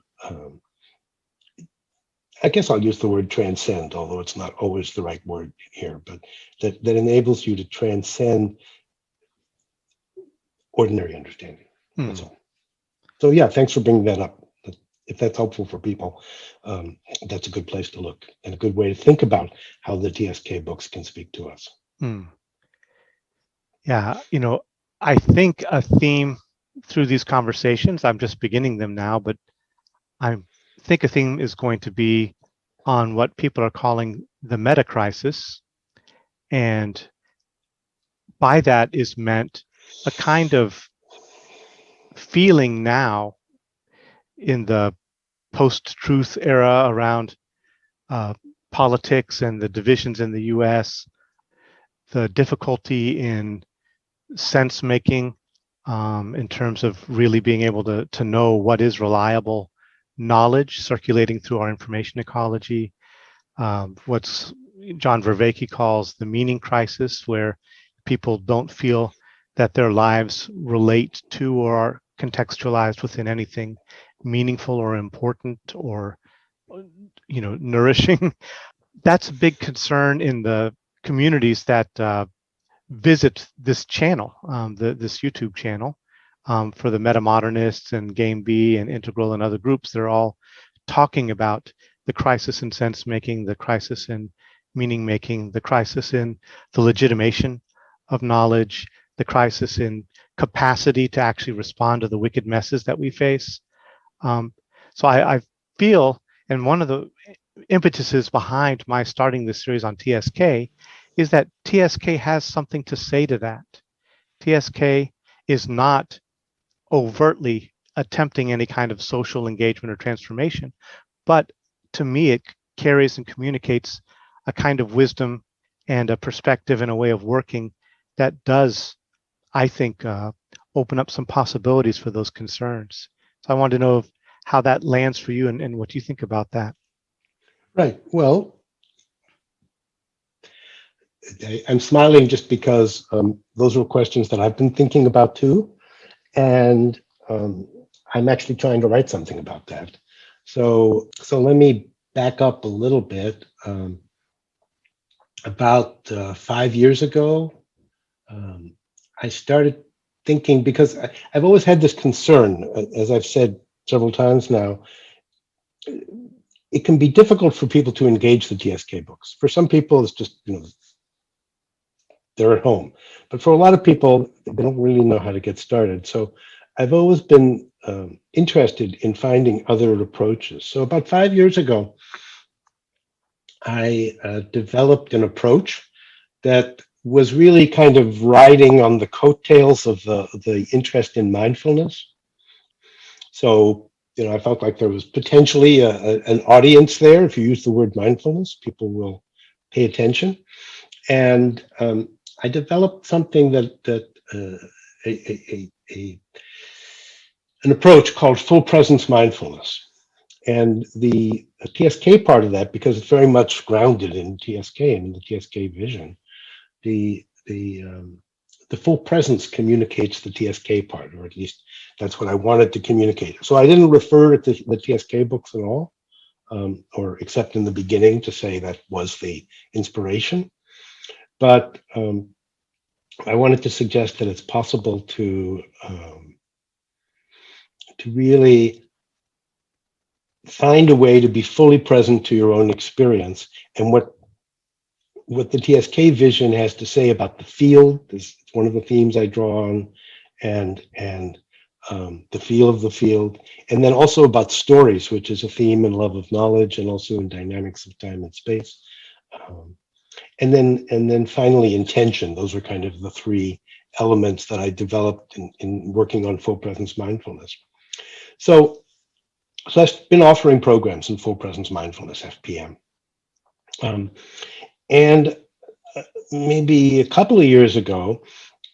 I guess I'll use the word transcend, although it's not always the right word here, but that enables you to transcend ordinary understanding. That's all. So yeah, thanks for bringing that up. If that's helpful for people, that's a good place to look and a good way to think about how the TSK books can speak to us. Yeah, I think a theme through these conversations, I'm just beginning them now, but I think a theme is going to be on what people are calling the meta crisis. And by that is meant a kind of feeling now in the post-truth era around politics and the divisions in the US, the difficulty in sense making in terms of really being able to know what is reliable knowledge circulating through our information ecology, what's John Vervaeke calls the meaning crisis, where people don't feel that their lives relate to or are contextualized within anything meaningful or important or nourishing. That's a big concern in the communities that visit this channel, this YouTube channel, for the metamodernists and Game B and Integral and other groups. They're all talking about the crisis in sense making, the crisis in meaning making, the crisis in the legitimation of knowledge, the crisis in capacity to actually respond to the wicked messes that we face. So I feel, and one of the impetuses behind my starting this series on TSK is that TSK has something to say to that. TSK is not overtly attempting any kind of social engagement or transformation, but to me, it carries and communicates a kind of wisdom and a perspective and a way of working that does, I think, open up some possibilities for those concerns. So I wanted to know how that lands for you and what you think about that. Right. Well, I'm smiling just because those were questions that I've been thinking about too. And I'm actually trying to write something about that. So let me back up a little bit. About 5 years ago, I started thinking, because I've always had this concern, as I've said several times now, it can be difficult for people to engage the TSK books. For some people, it's just, they're at home. But for a lot of people, they don't really know how to get started. So I've always been interested in finding other approaches. So about 5 years ago, I developed an approach that was really kind of riding on the coattails of the interest in mindfulness. So, I felt like there was potentially an audience there. If you use the word mindfulness, people will pay attention. And I developed something an approach called full presence mindfulness. And the TSK part of that, because it's very much grounded in TSK and in the TSK vision, the full presence communicates the TSK part, or at least that's what I wanted to communicate. So I didn't refer to the TSK books at all, or except in the beginning to say that was the inspiration. But I wanted to suggest that it's possible to really find a way to be fully present to your own experience. And what the TSK vision has to say about the field is one of the themes I draw on, and the feel of the field, and then also about stories, which is a theme in Love of Knowledge and also in Dynamics of Time and Space. And then finally intention. Those are kind of the three elements that I developed in working on full presence mindfulness. So I've been offering programs in full presence mindfulness, FPM. And maybe a couple of years ago,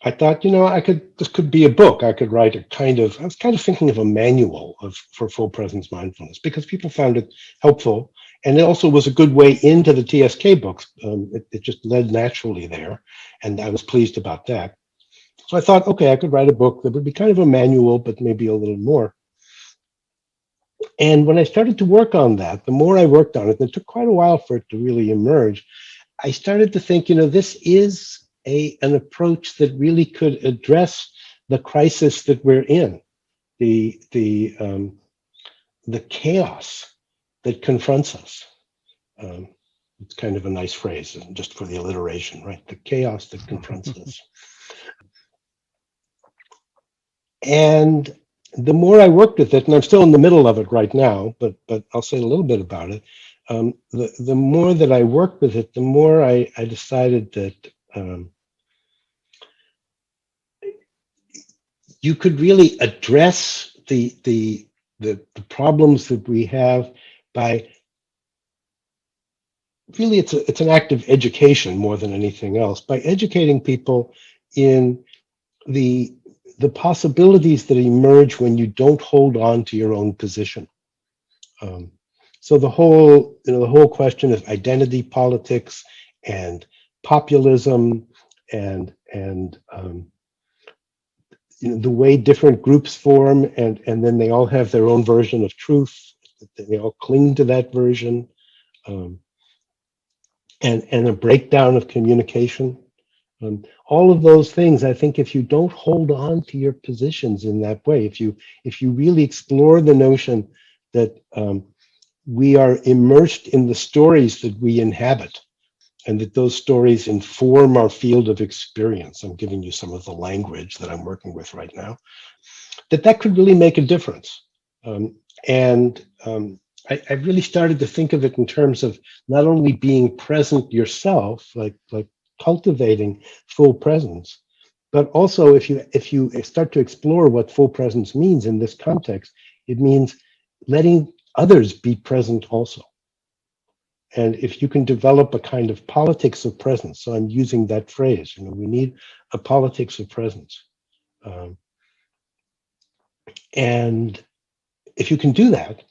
I thought, this could be a book. I could write I was kind of thinking of a manual for full presence mindfulness, because people found it helpful. and it also was a good way into the TSK books. It just led naturally there, and I was pleased about that. So I thought, okay, I could write a book that would be kind of a manual, but maybe a little more. And when I started to work on that, the more I worked on it, and it took quite a while for it to really emerge, I started to think, this is an approach that really could address the crisis that we're in, the chaos that confronts us. It's kind of a nice phrase, just for the alliteration, right? The chaos that confronts us. And the more I worked with it, and I'm still in the middle of it right now, but I'll say a little bit about it. The more that I worked with it, the more I decided that you could really address the problems that we have by really it's an act of education more than anything else, by educating people in the possibilities that emerge when you don't hold on to your own position. So the whole question of identity politics and populism and the way different groups form, and then they all have their own version of truth. They all cling to that version, and a breakdown of communication. All of those things, I think, if you don't hold on to your positions in that way, if you really explore the notion that we are immersed in the stories that we inhabit, and that those stories inform our field of experience. I'm giving you some of the language that I'm working with right now, that could really make a difference. I really started to think of it in terms of not only being present yourself, like cultivating full presence, but also if you start to explore what full presence means in this context, it means letting others be present also. And if you can develop a kind of politics of presence, so I'm using that phrase, we need a politics of presence. And if you can do that,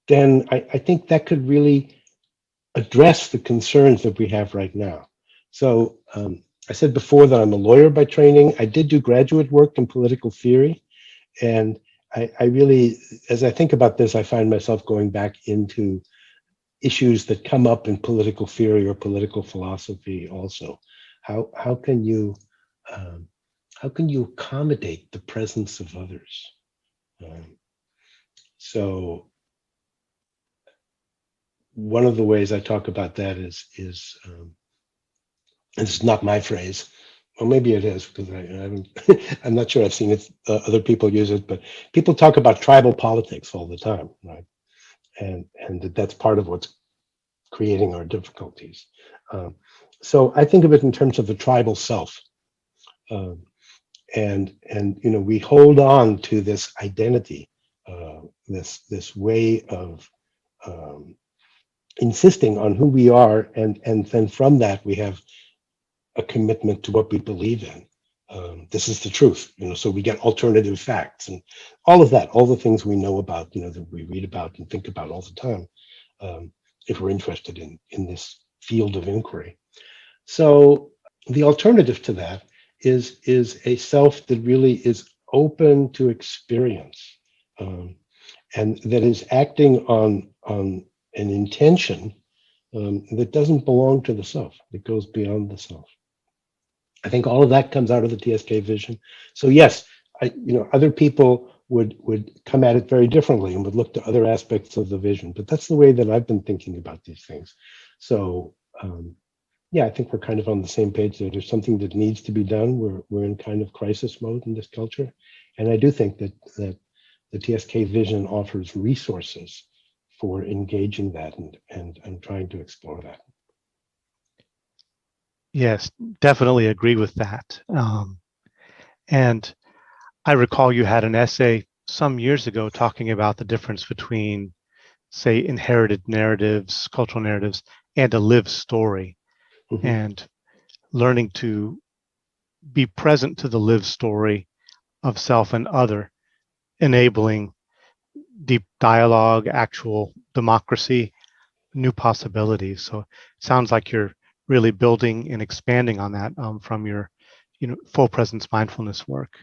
then I think that could really address the concerns that we have right now. So I said before that I'm a lawyer by training. I did do graduate work in political theory. And I really, as I think about this, I find myself going back into issues that come up in political theory or political philosophy also. How can you accommodate the presence of others? So one of the ways I talk about that is and it's not my phrase. Well, maybe it is, because I haven't, I'm not sure I've seen it, other people use it, but people talk about tribal politics all the time, right? And that's part of what's creating our difficulties. So I think of it in terms of the tribal self. And we hold on to this identity, this way of insisting on who we are, and then from that we have a commitment to what we believe in. This is the truth, so we get alternative facts and all of that, all the things we know about, that we read about and think about all the time, if we're interested in this field of inquiry. So the alternative to that is a self that really is open to experience, and that is acting on an intention that doesn't belong to the self, that goes beyond the self. I think all of that comes out of the TSK vision. So yes, other people would come at it very differently and would look to other aspects of the vision, but that's the way that I've been thinking about these things. So yeah, I think we're kind of on the same page there. There's something that needs to be done. We're in kind of crisis mode in this culture, and I do think that the TSK vision offers resources for engaging that and trying to explore that. Yes, definitely agree with that. And I recall you had an essay some years ago talking about the difference between, say, inherited narratives, cultural narratives, and a lived story, Mm-hmm. and learning to be present to the lived story of self and other, enabling deep dialogue, actual democracy, new possibilities. So it sounds like you're really building and expanding on that from your, full presence mindfulness work.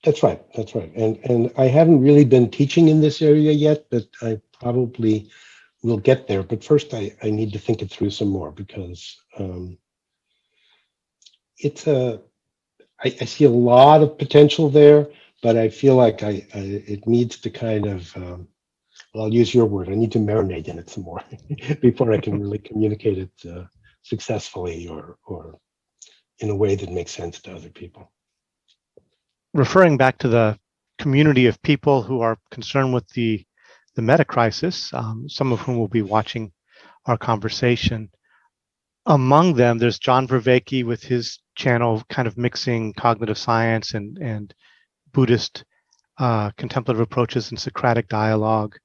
That's right. That's right. And I haven't really been teaching in this area yet, but I probably will get there. But first, I need to think it through some more, because it's I see a lot of potential there, but I feel like it needs to kind of, well, I'll use your word, I need to marinate in it some more before I can really communicate it successfully, or in a way that makes sense to other people. Referring back to the community of people who are concerned with the meta crisis, some of whom will be watching our conversation. Among them, there's John Vervaeke with his channel, kind of mixing cognitive science and Buddhist contemplative approaches and Socratic dialogue.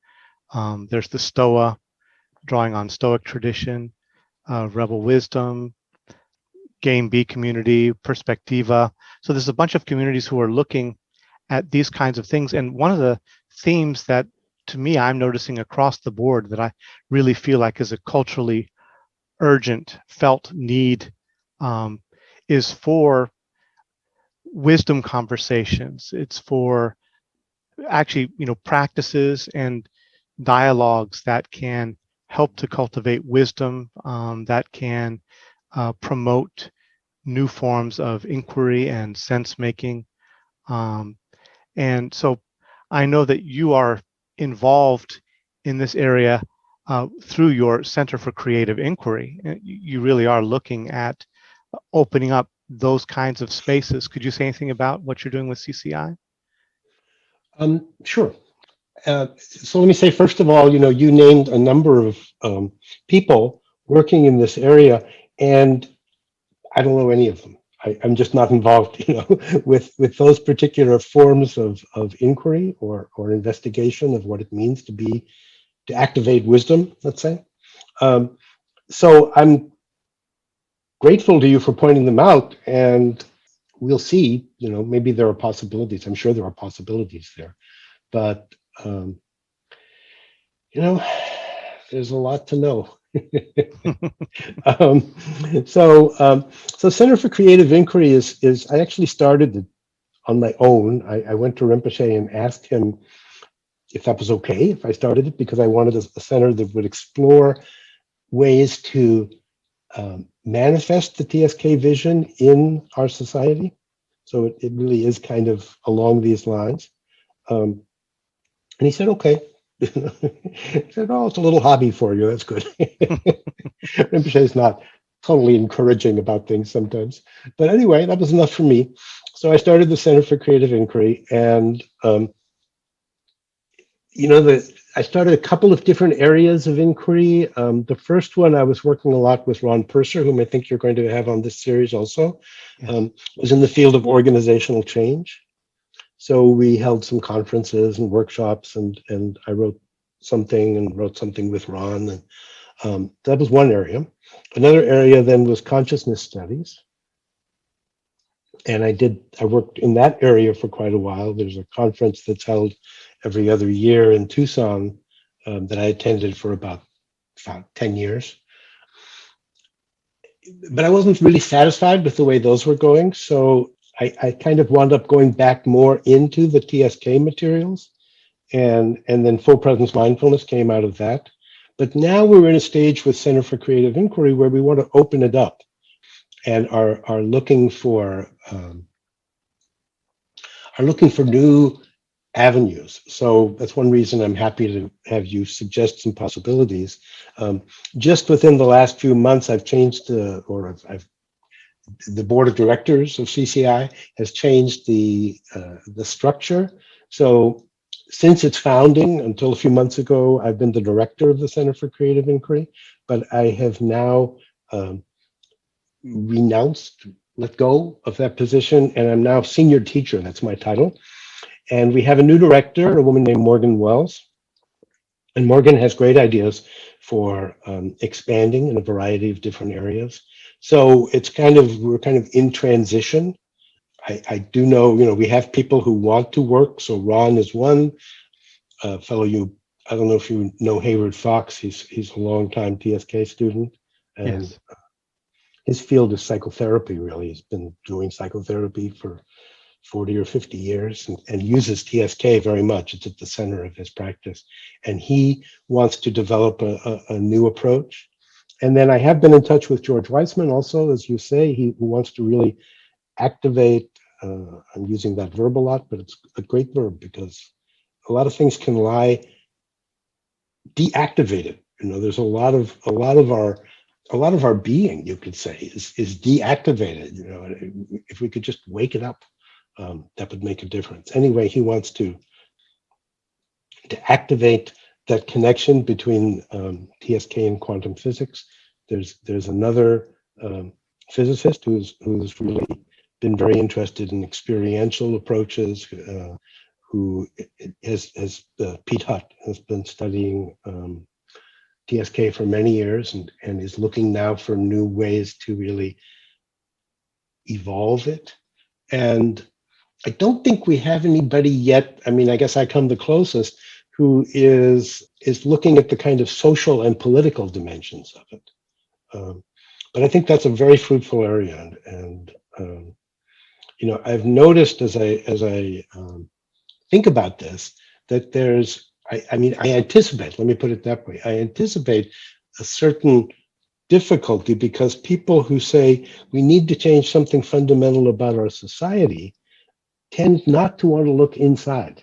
There's the Stoa, drawing on Stoic tradition, Rebel Wisdom, Game B community, Perspectiva. So there's a bunch of communities who are looking at these kinds of things. And one of the themes that, to me, I'm noticing across the board that I really feel like is a culturally urgent, felt need, is for wisdom conversations. It's for actually, practices and dialogues that can help to cultivate wisdom, that can promote new forms of inquiry and sense making. And so I know that you are involved in this area through your Center for Creative Inquiry. You really are looking at opening up those kinds of spaces. Could you say anything about what you're doing with CCI? Sure. So let me say, first of all, you named a number of people working in this area, and I don't know any of them. I'm just not involved, with those particular forms of inquiry or investigation of what it means to activate wisdom, let's say. So I'm grateful to you for pointing them out, and we'll see. Maybe there are possibilities. I'm sure there are possibilities there, but there's a lot to know. So Center for Creative Inquiry is I actually started it on my own. I went to Rinpoche and asked him if that was okay if I started it, because I wanted a center that would explore ways to manifest the TSK vision in our society. So it really is kind of along these lines. And he said, okay. He said, oh, it's a little hobby for you. That's good. Rinpoche is not totally encouraging about things sometimes. But anyway, that was enough for me. So I started the Center for Creative Inquiry, and I started a couple of different areas of inquiry. The first one, I was working a lot with Ron Purser, whom I think you're going to have on this series also, was in the field of organizational change. So we held some conferences and workshops, and I wrote something with Ron. And that was one area. Another area then was consciousness studies. And I worked in that area for quite a while. There's a conference that's held every other year in Tucson that I attended for about 10 years. But I wasn't really satisfied with the way those were going. So I kind of wound up going back more into the TSK materials, and then full presence mindfulness came out of that. But now we're in a stage with Center for Creative Inquiry where we want to open it up, and are looking for new avenues. So that's one reason I'm happy to have you suggest some possibilities. Just within the last few months, I've changed the board of directors of CCI has changed the structure. So since its founding until a few months ago, I've been the director of the Center for Creative Inquiry, but I have now let go of that position, and I'm now senior teacher. That's my title. And we have a new director, a woman named Morgan Wells. And Morgan has great ideas for expanding in a variety of different areas. So we're kind of in transition. I do know, we have people who want to work. So Ron is one fellow you I don't know if you know Hayward Fox. He's a longtime TSK student, and Yes. his field is psychotherapy. Really, he's been doing psychotherapy for 40 or 50 years, and uses TSK very much. It's at the center of his practice, and he wants to develop a new approach. And then I have been in touch with George Weissman also, as you say, he wants to really activate. I'm using that verb a lot, but it's a great verb because a lot of things can lie deactivated. There's a lot of our being, you could say, is deactivated. If we could just wake it up, that would make a difference. Anyway, he wants to activate that connection between TSK and quantum physics. There's another physicist who's really been very interested in experiential approaches, who Pete Hutt has been studying TSK for many years, and is looking now for new ways to really evolve it. And I don't think we have anybody yet. I mean, I guess I come the closest, who is looking at the kind of social and political dimensions of it. But I think that's a very fruitful area, and I've noticed as I think about this that there's, I mean, I anticipate. Let me put it that way. I anticipate a certain difficulty because people who say we need to change something fundamental about our society tend not to want to look inside.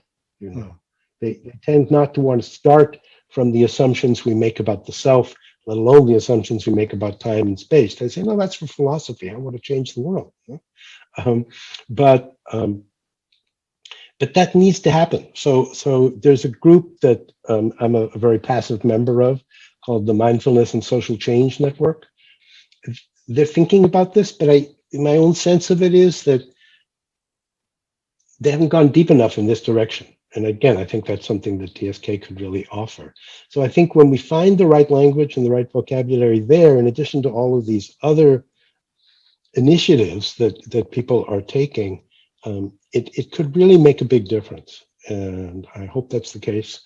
They tend not to want to start from the assumptions we make about the self, let alone the assumptions we make about time and space. They say, no, that's for philosophy. I want to change the world. But that needs to happen. So there's a group that I'm a very passive member of, called the Mindfulness and Social Change Network. They're thinking about this, but my own sense of it is that they haven't gone deep enough in this direction. And again, I think that's something that TSK could really offer. So I think when we find the right language and the right vocabulary there, in addition to all of these other initiatives that people are taking, it could really make a big difference. And I hope that's the case.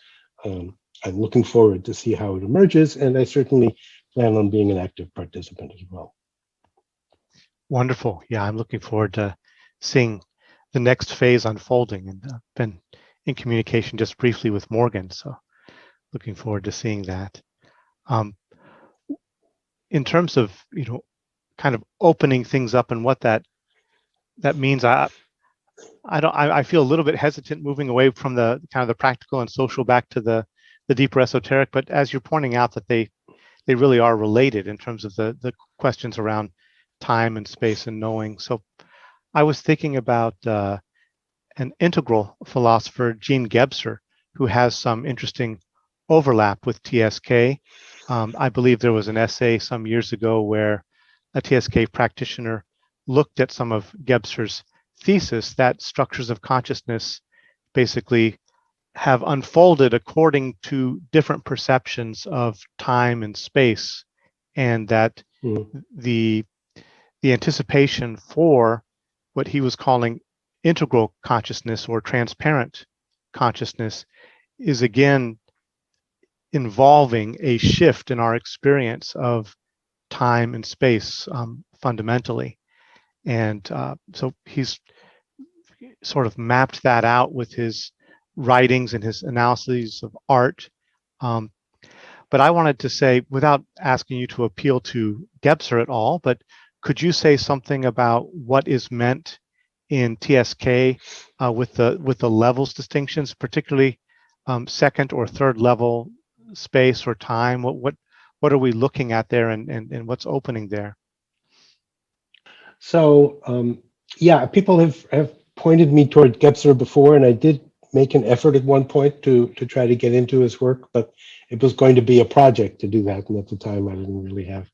I'm looking forward to see how it emerges, and I certainly plan on being an active participant as well. Wonderful. Yeah, I'm looking forward to seeing the next phase unfolding, and I've been in communication just briefly with Morgan, so looking forward to seeing that. In terms of kind of opening things up and what that means, I feel a little bit hesitant moving away from the kind of the practical and social back to the deeper esoteric. But as you're pointing out, that they really are related in terms of the questions around time and space and knowing. So I was thinking about an integral philosopher, Jean Gebser, who has some interesting overlap with TSK. I believe there was an essay some years ago where a TSK practitioner looked at some of Gebser's thesis that structures of consciousness basically have unfolded according to different perceptions of time and space, and that the anticipation for what he was calling integral consciousness or transparent consciousness is again involving a shift in our experience of time and space fundamentally. And so he's sort of mapped that out with his writings and his analyses of art. But I wanted to say, without asking you to appeal to Gebser at all, but could you say something about what is meant in TSK with the levels distinctions, particularly second or third level space or time? What are we looking at there, and what's opening there? So yeah, people have pointed me toward Gebser before, and I did make an effort at one point to try to get into his work, but it was going to be a project to do that, and at the time I didn't really have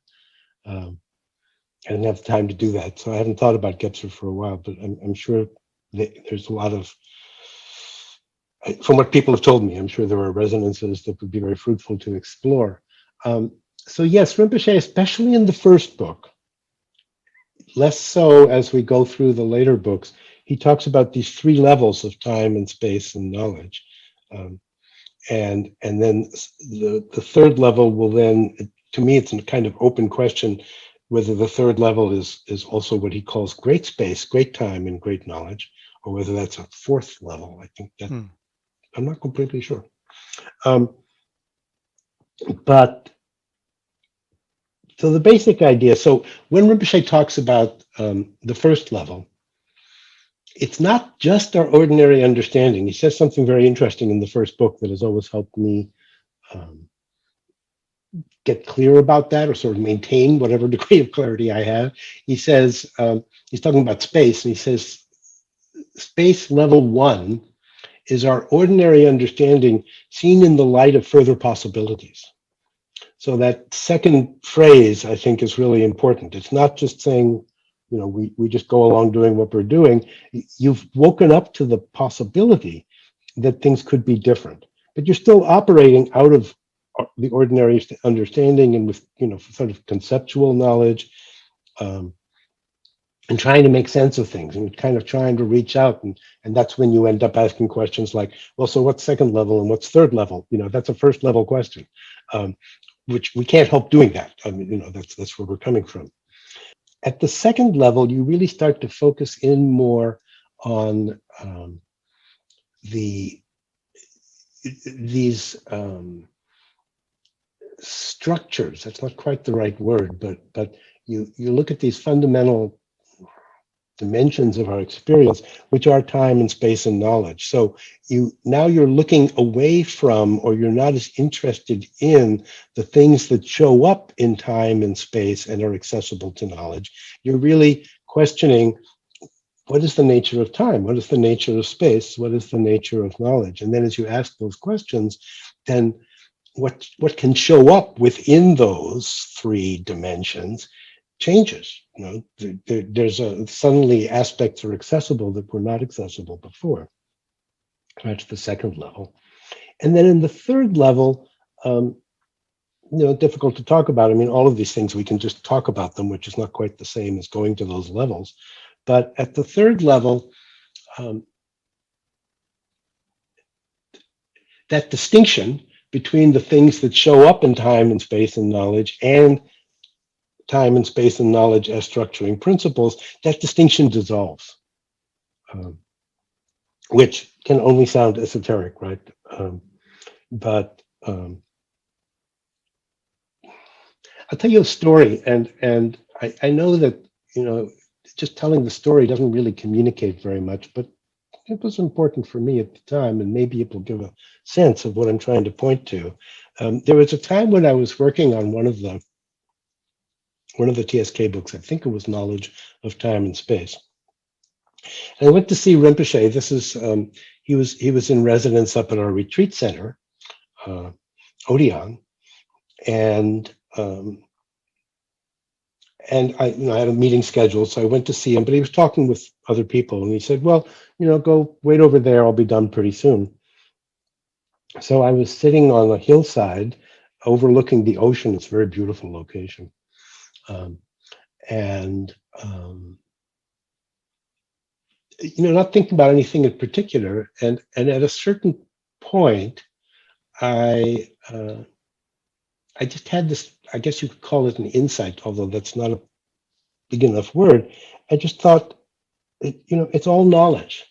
I didn't have the time to do that, so I haven't thought about Gebser for a while. But I'm sure there's a lot of, from what people have told me, I'm sure there are resonances that would be very fruitful to explore. So yes, Rinpoche, especially in the first book, less so as we go through the later books, he talks about these three levels of time and space and knowledge. and then the third level will then, to me, it's a kind of open question whether the third level is also what he calls great space, great time, and great knowledge, or whether that's a fourth level. I think that I'm not completely sure. But so the basic idea, so when Rinpoche talks about the first level, it's not just our ordinary understanding. He says something very interesting in the first book that has always helped me get clear about that, or sort of maintain whatever degree of clarity I have. He says, he's talking about space, and he says, space level 1 is our ordinary understanding seen in the light of further possibilities. So that second phrase, I think, is really important. It's not just saying, we just go along doing what we're doing. You've woken up to the possibility that things could be different, but you're still operating out of the ordinary understanding and with, sort of conceptual knowledge, and trying to make sense of things and kind of trying to reach out. And that's when you end up asking questions like, well, so what's second level and what's third level? That's a first level question, which we can't help doing that. I mean, that's where we're coming from. At the second level, you really start to focus in more on these structures. That's not quite the right word, but you look at these fundamental dimensions of our experience, which are time and space and knowledge. So you're looking away from, or you're not as interested in, the things that show up in time and space and are accessible to knowledge. You're really questioning, what is the nature of time? What is the nature of space? What is the nature of knowledge? And then as you ask those questions, then what can show up within those three dimensions changes. There's suddenly aspects are accessible that were not accessible before. That's the second level. And then in the third level, difficult to talk about. I mean, all of these things, we can just talk about them, which is not quite the same as going to those levels. But at the third level, that distinction between the things that show up in time and space and knowledge and time and space and knowledge as structuring principles, that distinction dissolves, which can only sound esoteric, right? But I'll tell you a story, and I know that, just telling the story doesn't really communicate very much, but it was important for me at the time, and maybe it will give a sense of what I'm trying to point to. There was a time when I was working on one of the TSK books. I think it was Knowledge of Time and Space. And I went to see Rinpoche. This is he was in residence up at our retreat center, Odeon, and I had a meeting scheduled, so I went to see him. But he was talking with other people, and he said, "Well, go wait over there. I'll be done pretty soon." So I was sitting on a hillside overlooking the ocean. It's a very beautiful location. Not thinking about anything in particular, and at a certain point, I just had this, I guess you could call it an insight, although that's not a big enough word. I just thought, it's all knowledge.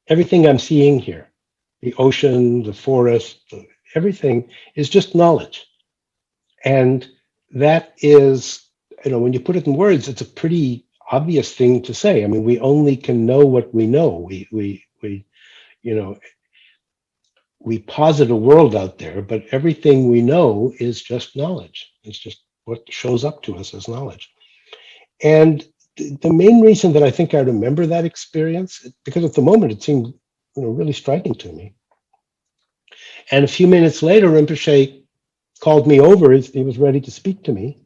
Everything I'm seeing here, the ocean, the forest, everything is just knowledge. And that is, when you put it in words, it's a pretty obvious thing to say. I mean, we only can know what we know. We posit a world out there, but everything we know is just knowledge. It's just what shows up to us as knowledge. And the main reason that I think I remember that experience, because at the moment it seemed, really striking to me. And a few minutes later, Rinpoche called me over. He was ready to speak to me.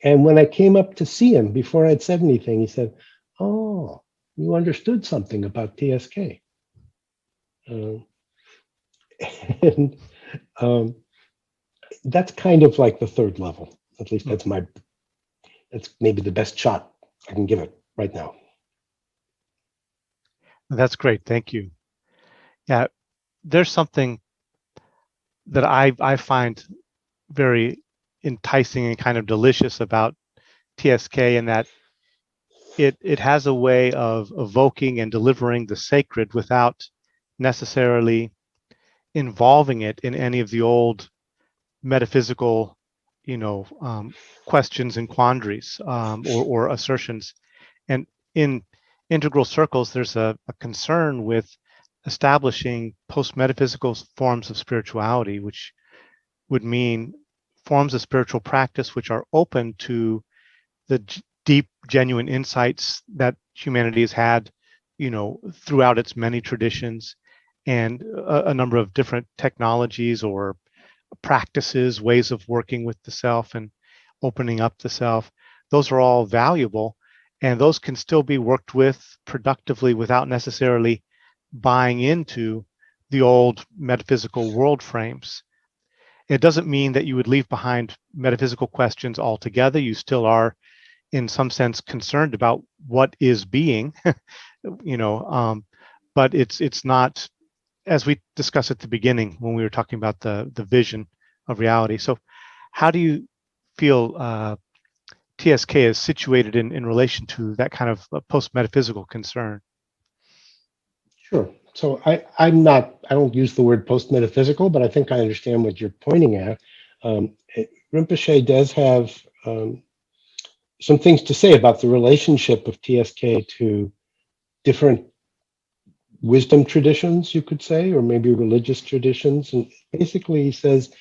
And when I came up to see him, before I'd said anything, he said, "Oh, you understood something about TSK." And that's kind of like the third level. At least that's maybe the best shot I can give it right now. That's great. Thank you. Yeah, there's something that I find very enticing and kind of delicious about TSK, in that it has a way of evoking and delivering the sacred without necessarily involving it in any of the old metaphysical, questions and quandaries, or assertions. And in integral circles, there's a concern with establishing post-metaphysical forms of spirituality, which would mean forms of spiritual practice which are open to the deep, genuine insights that humanity has had, throughout its many traditions, and a number of different technologies or practices, ways of working with the self and opening up the self. Those are all valuable, and those can still be worked with productively without necessarily buying into the old metaphysical world frames. It doesn't mean that you would leave behind metaphysical questions altogether. You still are, in some sense, concerned about what is being, you know, um, but it's not, as we discussed at the beginning when we were talking about the vision of reality. So, how do you feel TSK is situated in relation to that kind of post-metaphysical concern? Sure. So I don't use the word post-metaphysical, but I think I understand what you're pointing at. Rinpoche does have some things to say about the relationship of TSK to different wisdom traditions, you could say, or maybe religious traditions. And basically, he says,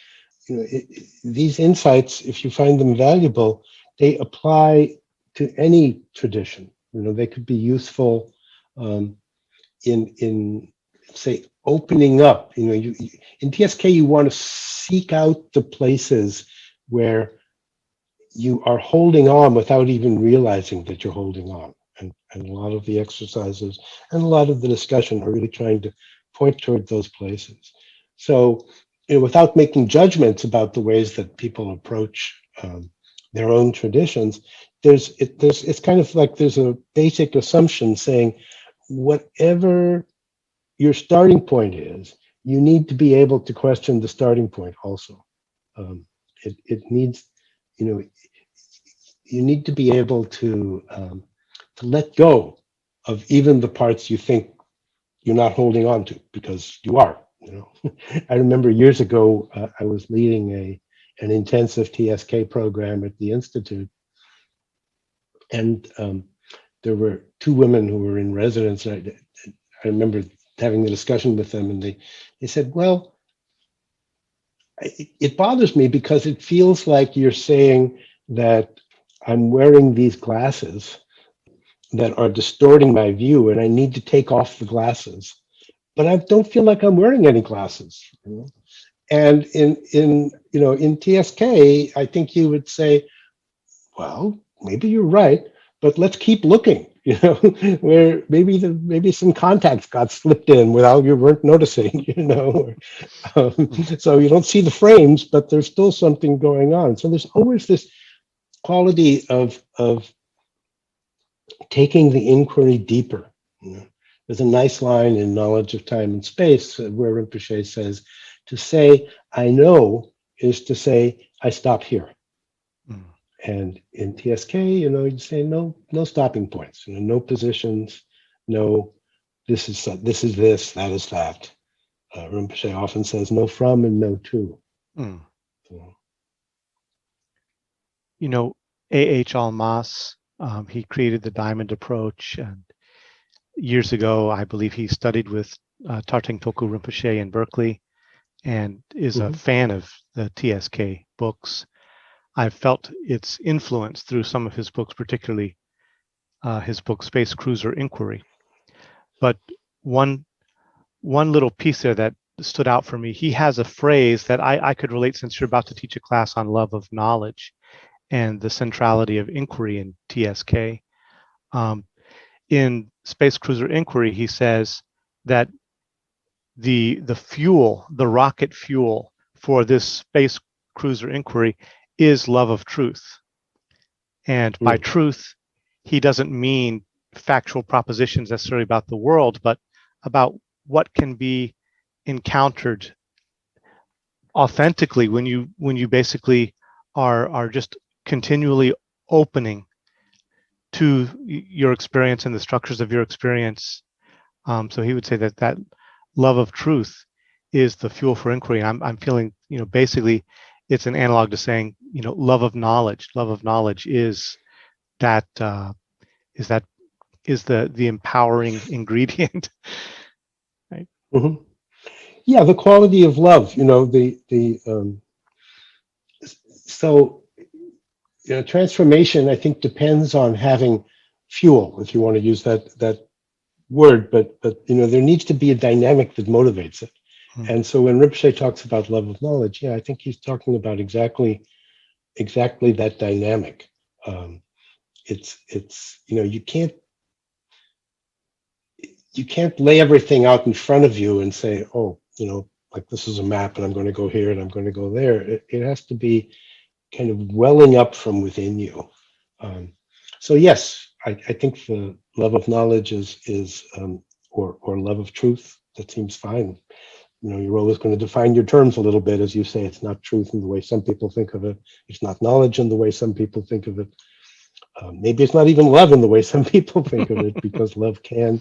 these insights, if you find them valuable, they apply to any tradition. They could be useful in say opening up. In TSK, you want to seek out the places where you are holding on without even realizing that you're holding on. And a lot of the exercises and a lot of the discussion are really trying to point toward those places. So, without making judgments about the ways that people approach their own traditions, it's kind of like there's a basic assumption saying, whatever your starting point is, you need to be able to question the starting point also. It needs, you need to be able to let go of even the parts you think you're not holding on to, because you are. I remember years ago, I was leading an intensive TSK program at the Institute, and there were two women who were in residence. I remember having the discussion with them, and they said, well, it bothers me because it feels like you're saying that I'm wearing these glasses that are distorting my view, and I need to take off the glasses. But I don't feel like I'm wearing any glasses. And in TSK, I think you would say, well, maybe you're right, but let's keep looking. Where maybe some contacts got slipped in without you weren't noticing. So you don't see the frames, but there's still something going on. So there's always this quality of taking the inquiry deeper. There's a nice line in Knowledge of Time and Space where Rinpoche says, to say I know is to say I stop here. And in TSK, you say no stopping points, no positions, no this is this, that is that. Rinpoche often says no from and no to. A.H. Almas, he created the diamond approach, and years ago, I believe he studied with Tarthang Tulku Rinpoche in Berkeley, and is a fan of the TSK books. I've felt its influence through some of his books, particularly his book Space Cruiser Inquiry. But one little piece there that stood out for me, he has a phrase that I could relate, since you're about to teach a class on love of knowledge and the centrality of inquiry in TSK. In Space Cruiser Inquiry, he says that the fuel, the rocket fuel for this space cruiser inquiry is love of truth. And by truth, he doesn't mean factual propositions necessarily about the world, but about what can be encountered authentically, when you basically are just continually opening to your experience and the structures of your experience. So he would say that love of truth is the fuel for inquiry. I'm feeling, basically it's an analog to saying, love of knowledge. Love of knowledge that is that is the empowering ingredient. Right. Mhm. Yeah, the quality of love, so transformation, I think, depends on having fuel, if you want to use that word, but there needs to be a dynamic that motivates it. Hmm. And so when Rinpoche talks about love of knowledge, yeah, I think he's talking about exactly that dynamic. It's you can't lay everything out in front of you and say, oh, like this is a map and I'm going to go here and I'm going to go there. It has to be kind of welling up from within you. Um, so yes, I think the love of knowledge or love of truth, that seems fine. You're always going to define your terms a little bit. As you say, it's not truth in the way some people think of it. It's not knowledge in the way some people think of it. Maybe it's not even love in the way some people think of it, because love can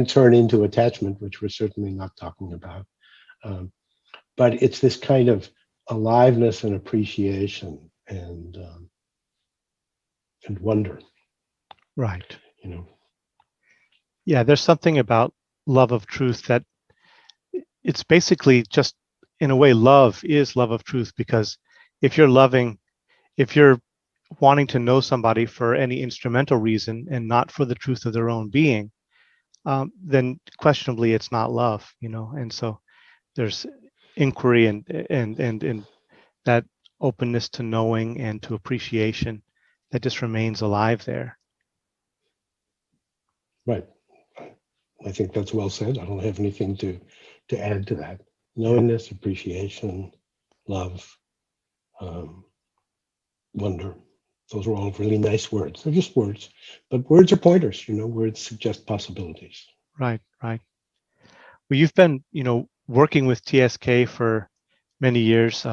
turn into attachment, which we're certainly not talking about. Um, but it's this kind of aliveness and appreciation and wonder. Right. You know. Yeah, there's something about love of truth that it's basically just, in a way, love is love of truth, because if you're loving, if you're wanting to know somebody for any instrumental reason and not for the truth of their own being, then questionably it's not love, and so there's inquiry and that openness to knowing and to appreciation that just remains alive there. Right. I think that's well said. I don't have anything to add to that. Yeah. Knowingness, appreciation, love, um, wonder. Those are all really nice words. They're just words, but words are pointers. Words suggest possibilities. Right. Well, you've been, working with TSK for many years,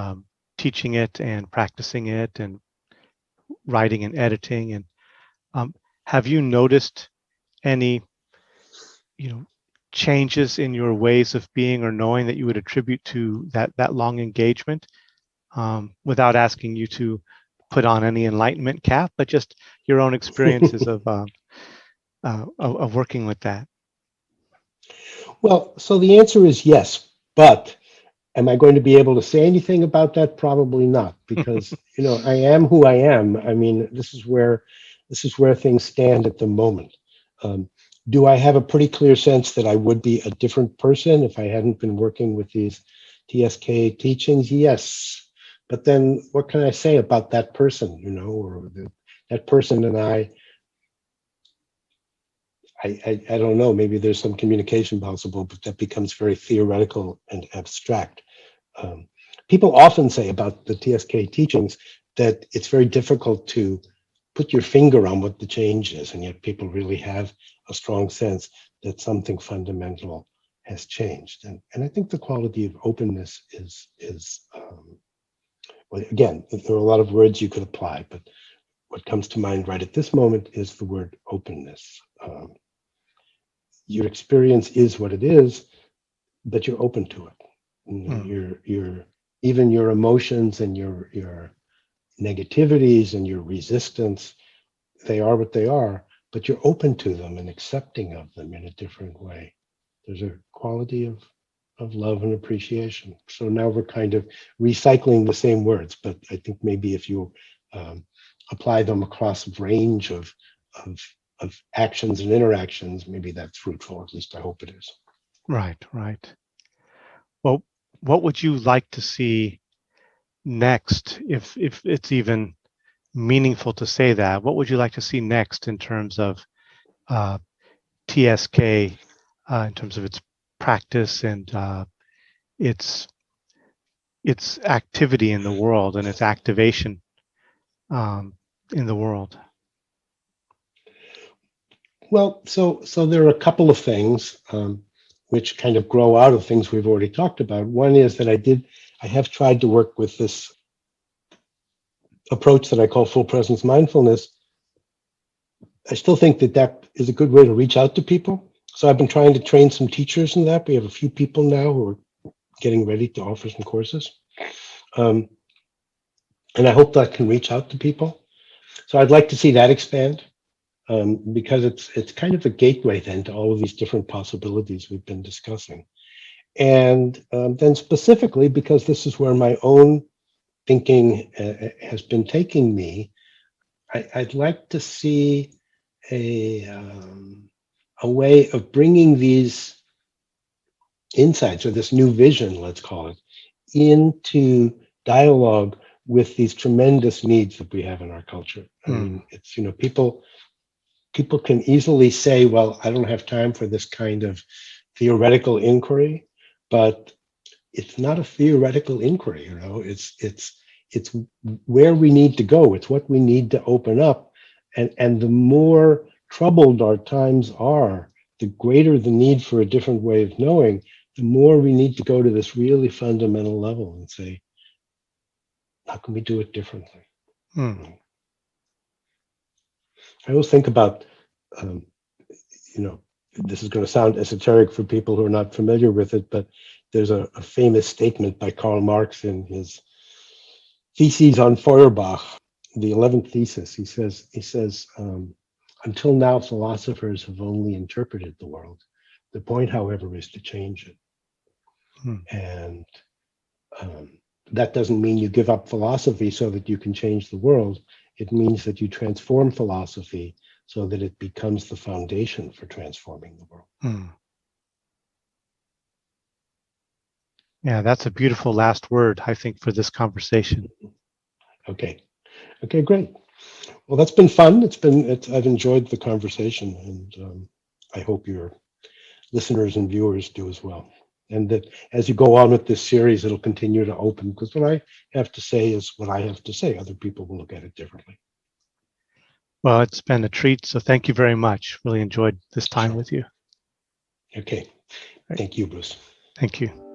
teaching it and practicing it and writing and editing. And have you noticed any, you know, changes in your ways of being or knowing that you would attribute to that long engagement, without asking you to put on any enlightenment cap, but just your own experiences of working with that? Well, so the answer is yes, but am I going to be able to say anything about that? Probably not, because I am who I am. I mean, this is where things stand at the moment. Um, do I have a pretty clear sense that I would be a different person if I hadn't been working with these TSK teachings? Yes, but then what can I say about that person? That person and I don't know, maybe there's some communication possible, but that becomes very theoretical and abstract. Um, People often say about the TSK teachings that it's very difficult to put your finger on what the change is, and yet people really have a strong sense that something fundamental has changed. And I think the quality of openness is well, again, there are a lot of words you could apply, but what comes to mind right at this moment is the word openness. Your experience is what it is, but you're open to it. Mm, You're even your emotions and your negativities and your resistance, they are what they are, but you're open to them and accepting of them in a different way. There's a quality of love and appreciation. So now we're kind of recycling the same words, but I think maybe if you um, apply them across a range of of actions and interactions, maybe that's fruitful. At least I hope it is. right. Well, what would you like to see next, if it's even meaningful to say that? What would you like to see next in terms of uh, TSK, in terms of its practice and its its activity in the world and its activation um, in the world? Well, so there are a couple of things which kind of grow out of things we've already talked about. One is that I have tried to work with this approach that I call full presence mindfulness. I still think that that is a good way to reach out to people. So I've been trying to train some teachers in that. We have a few people now who are getting ready to offer some courses. And I hope that can reach out to people. So I'd like to see that expand, because it's kind of a gateway then to all of these different possibilities we've been discussing. And then specifically, because this is where my own thinking has been taking me, I'd like to see a way of bringing these insights, or this new vision, let's call it, into dialogue with these tremendous needs that we have in our culture. I mean, it's, people can easily say, well, I don't have time for this kind of theoretical inquiry, but it's not a theoretical inquiry, it's where we need to go. It's what we need to open up. And the more troubled our times are, the greater the need for a different way of knowing, the more we need to go to this really fundamental level and say, how can we do it differently? I always think about, this is going to sound esoteric for people who are not familiar with it, but there's a famous statement by Karl Marx in his theses on Feuerbach, the 11th thesis. He says, until now, philosophers have only interpreted the world. The point, however, is to change it. And that doesn't mean you give up philosophy so that you can change the world. It means that you transform philosophy so that it becomes the foundation for transforming the world. Yeah, that's a beautiful last word, I think, for this conversation. Okay, great. Well, that's been fun. I've enjoyed the conversation, and I hope your listeners and viewers do as well. And that as you go on with this series, it'll continue to open, because what I have to say is what I have to say. Other people will look at it differently. Well, it's been a treat. So thank you very much. Really enjoyed this time with you. Okay. Thank you, Bruce. Thank you.